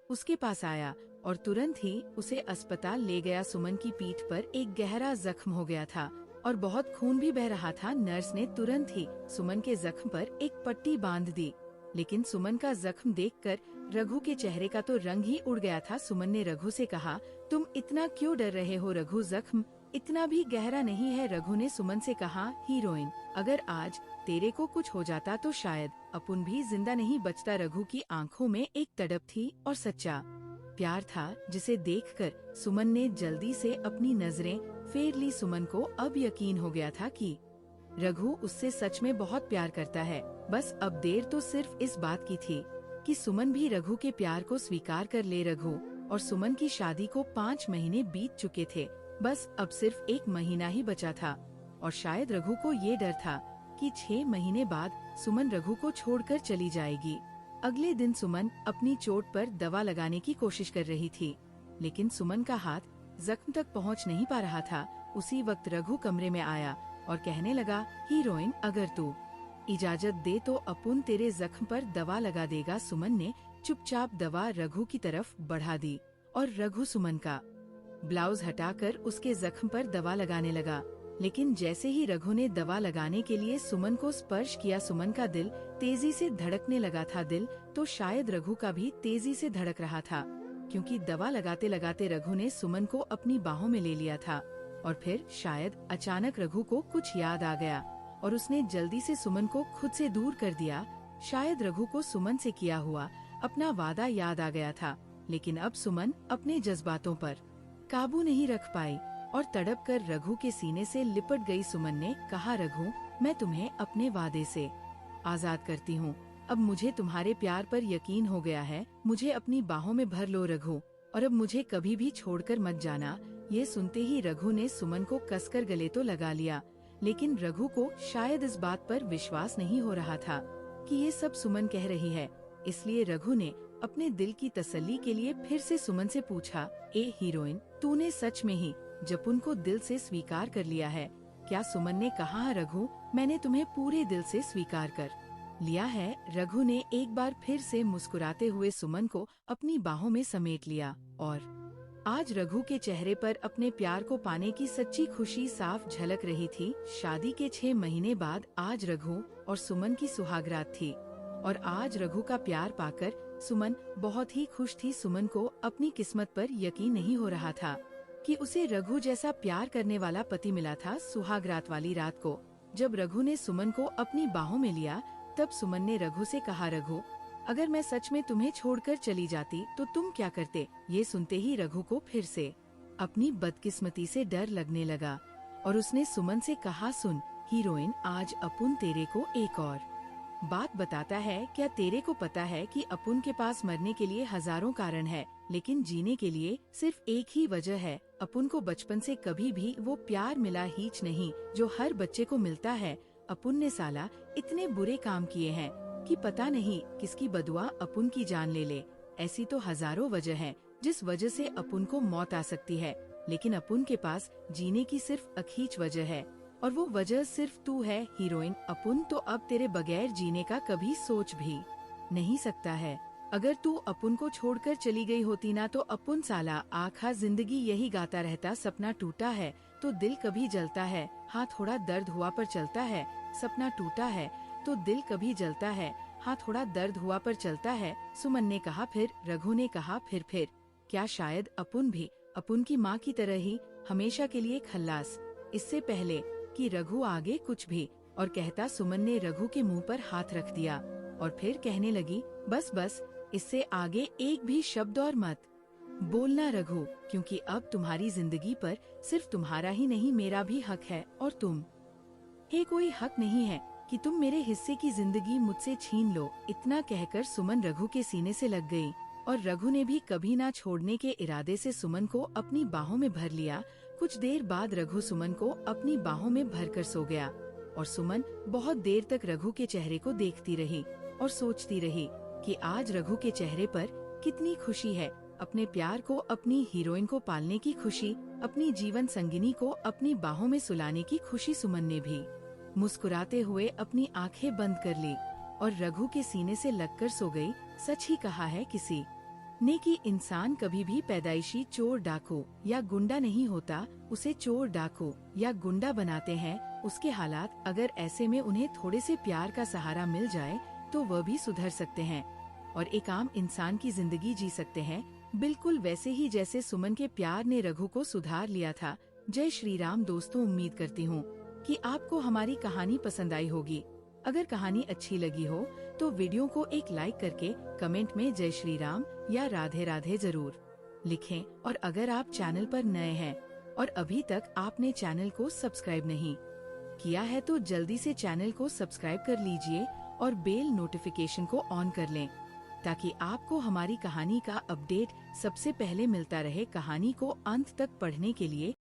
Speaker 1: उसके पास आया और तुरंत ही उसे अस्पताल ले गया। सुमन की पीठ पर एक गहरा जख्म हो गया था और बहुत खून भी बह रहा था। नर्स ने तुरंत ही सुमन के जख्म पर एक पट्टी बांध दी, लेकिन सुमन का जख्म देखकर रघु के चेहरे का तो रंग ही उड़ गया था। सुमन ने रघु से कहा, तुम इतना क्यों डर रहे हो? रघु, जख्म इतना भी गहरा नहीं है। रघु ने सुमन से कहा, हीरोइन, अगर आज तेरे को कुछ हो जाता तो शायद अपुन भी जिंदा नहीं बचता। रघु की आंखों में एक तड़प थी और सच्चा प्यार था, जिसे देखकर सुमन ने जल्दी से अपनी नजरें फेर ली। सुमन को अब यकीन हो गया था कि रघु उससे सच में बहुत प्यार करता है। बस अब देर तो सिर्फ इस बात की थी कि सुमन भी रघु के प्यार को स्वीकार कर ले। रघु और सुमन की शादी को 5 महीने बीत चुके थे। बस अब सिर्फ 1 महीना ही बचा था और शायद रघु को ये डर था कि 6 महीने बाद सुमन रघु को छोड़कर चली जाएगी। अगले दिन सुमन अपनी चोट पर दवा लगाने की कोशिश कर रही थी, लेकिन सुमन का हाथ जख्म तक पहुंच नहीं पा रहा था। उसी वक्त रघु कमरे में आया और कहने लगा, हीरोइन, अगर तू इजाजत दे तो अपुन तेरे जख्म पर दवा लगा देगा। सुमन ने चुपचाप दवा रघु की तरफ बढ़ा दी और रघु सुमन का ब्लाउज हटाकर उसके जख्म पर दवा लगाने लगा। लेकिन जैसे ही रघु ने दवा लगाने के लिए सुमन को स्पर्श किया, सुमन का दिल तेजी से धड़कने लगा था। दिल तो शायद रघु का भी तेजी से धड़क रहा था, क्योंकि दवा लगाते लगाते रघु ने सुमन को अपनी बाहों में ले लिया था। और फिर शायद अचानक रघु को कुछ याद आ गया और उसने जल्दी से सुमन को खुद से दूर कर दिया शायद रघु को सुमन से किया हुआ अपना वादा याद आ गया था, लेकिन अब सुमन अपने जज्बातों पर काबू नहीं रख पाई और तड़प कर रघु के सीने से लिपट गई। सुमन ने कहा, रघु, मैं तुम्हें अपने वादे से आजाद करती हूँ। अब मुझे तुम्हारे प्यार पर यकीन हो गया है। मुझे अपनी बाहों में भर लो रघु, और अब मुझे कभी भी छोड़कर मत जाना। ये सुनते ही रघु ने सुमन को कसकर गले तो लगा लिया, लेकिन रघु को शायद इस बात पर विश्वास नहीं हो रहा था कि ये सब सुमन कह रही है। इसलिए रघु ने अपने दिल की तसल्ली के लिए फिर से सुमन से पूछा, ए हीरोइन, तूने सच में ही जपुन को दिल से स्वीकार कर लिया है क्या? सुमन ने कहा, रघु, मैंने तुम्हें पूरे दिल से स्वीकार कर लिया है। रघु ने एक बार फिर से मुस्कुराते हुए सुमन को अपनी बाहों में समेट लिया और आज रघु के चेहरे पर अपने प्यार को पाने की सच्ची खुशी साफ झलक रही थी। शादी के 6 महीने बाद आज रघु और सुमन की सुहागरात थी और आज रघु का प्यार पाकर सुमन बहुत ही खुश थी। सुमन को अपनी किस्मत पर यकीन नहीं हो रहा था कि उसे रघु जैसा प्यार करने वाला पति मिला था। सुहागरात वाली रात को जब रघु ने सुमन को अपनी बाहों में लिया, तब सुमन ने रघु से कहा, रघु, अगर मैं सच में तुम्हें छोड़कर चली जाती तो तुम क्या करते? ये सुनते ही रघु को फिर से अपनी बदकिस्मती से डर लगने लगा और उसने सुमन से कहा, सुन हीरोइन, आज अपुन तेरे को एक और बात बताता है। क्या तेरे को पता है कि अपुन के पास मरने के लिए हजारों कारण है, लेकिन जीने के लिए सिर्फ एक ही वजह है। अपुन को बचपन से कभी भी वो प्यार मिला हीच नहीं जो हर बच्चे को मिलता है। अपुन ने साला इतने बुरे काम किए हैं कि पता नहीं किसकी बदुआ अपुन की जान ले ले। ऐसी तो हजारों वजह हैं जिस वजह से अपुन को मौत आ सकती है, लेकिन अपुन के पास जीने की सिर्फ अखीच वजह है और वो वजह सिर्फ तू है हीरोइन। अपुन तो अब तेरे बगैर जीने का कभी सोच भी नहीं सकता है। अगर तू अपुन को छोड़कर चली गई होती ना, तो अपुन साला आखा जिंदगी यही गाता रहता, सपना टूटा है तो दिल कभी जलता है, हाँ थोड़ा दर्द हुआ पर चलता है। सपना टूटा है तो दिल कभी जलता है, हाँ थोड़ा दर्द हुआ पर चलता है। सुमन ने कहा फिर। रघु ने कहा फिर क्या शायद अपुन भी अपुन की माँ की तरह ही हमेशा के लिए खल्लास? इससे पहले कि रघु आगे कुछ भी और कहता, सुमन ने रघु के मुंह पर हाथ रख दिया और फिर कहने लगी, बस इससे आगे एक भी शब्द और मत बोलना रघु, क्योंकि अब तुम्हारी जिंदगी पर सिर्फ तुम्हारा ही नहीं मेरा भी हक है और तुम हे कोई हक नहीं है कि तुम मेरे हिस्से की जिंदगी मुझसे छीन लो। इतना कहकर सुमन रघु के सीने से लग गई और रघु ने भी कभी ना छोड़ने के इरादे से सुमन को अपनी बाहों में भर लिया। कुछ देर बाद रघु सुमन को अपनी बाहों में भरकर सो गया और सुमन बहुत देर तक रघु के चेहरे को देखती रही और सोचती रही कि आज रघु के चेहरे पर कितनी खुशी है। अपने प्यार को, अपनी हीरोइन को पालने की खुशी, अपनी जीवन संगिनी को अपनी बाहों में सुलाने की खुशी। सुमन ने भी मुस्कुराते हुए अपनी आंखें बंद कर ली और रघु के सीने से लगकर सो गई। सच ही कहा है किसी ने कि इंसान कभी भी पैदाइशी चोर डाकू या गुंडा नहीं होता, उसे चोर डाकू या गुंडा बनाते हैं उसके हालात। अगर ऐसे में उन्हें थोड़े से प्यार का सहारा मिल जाए तो वह भी सुधर सकते हैं और एक आम इंसान की जिंदगी जी सकते हैं, बिल्कुल वैसे ही जैसे सुमन के प्यार ने रघु को सुधार लिया था। जय श्री राम दोस्तों, उम्मीद करती हूँ कि आपको हमारी कहानी पसंद आई होगी। अगर कहानी अच्छी लगी हो तो वीडियो को एक लाइक करके कमेंट में जय श्री राम या राधे राधे जरूर लिखें। और अगर आप चैनल पर नए हैं और अभी तक आपने चैनल को सब्सक्राइब नहीं किया है तो जल्दी से चैनल को सब्सक्राइब कर लीजिए और बेल नोटिफिकेशन को ऑन कर लें ताकि आपको हमारी कहानी का अपडेट सबसे पहले मिलता रहे। कहानी को अंत तक पढ़ने के लिए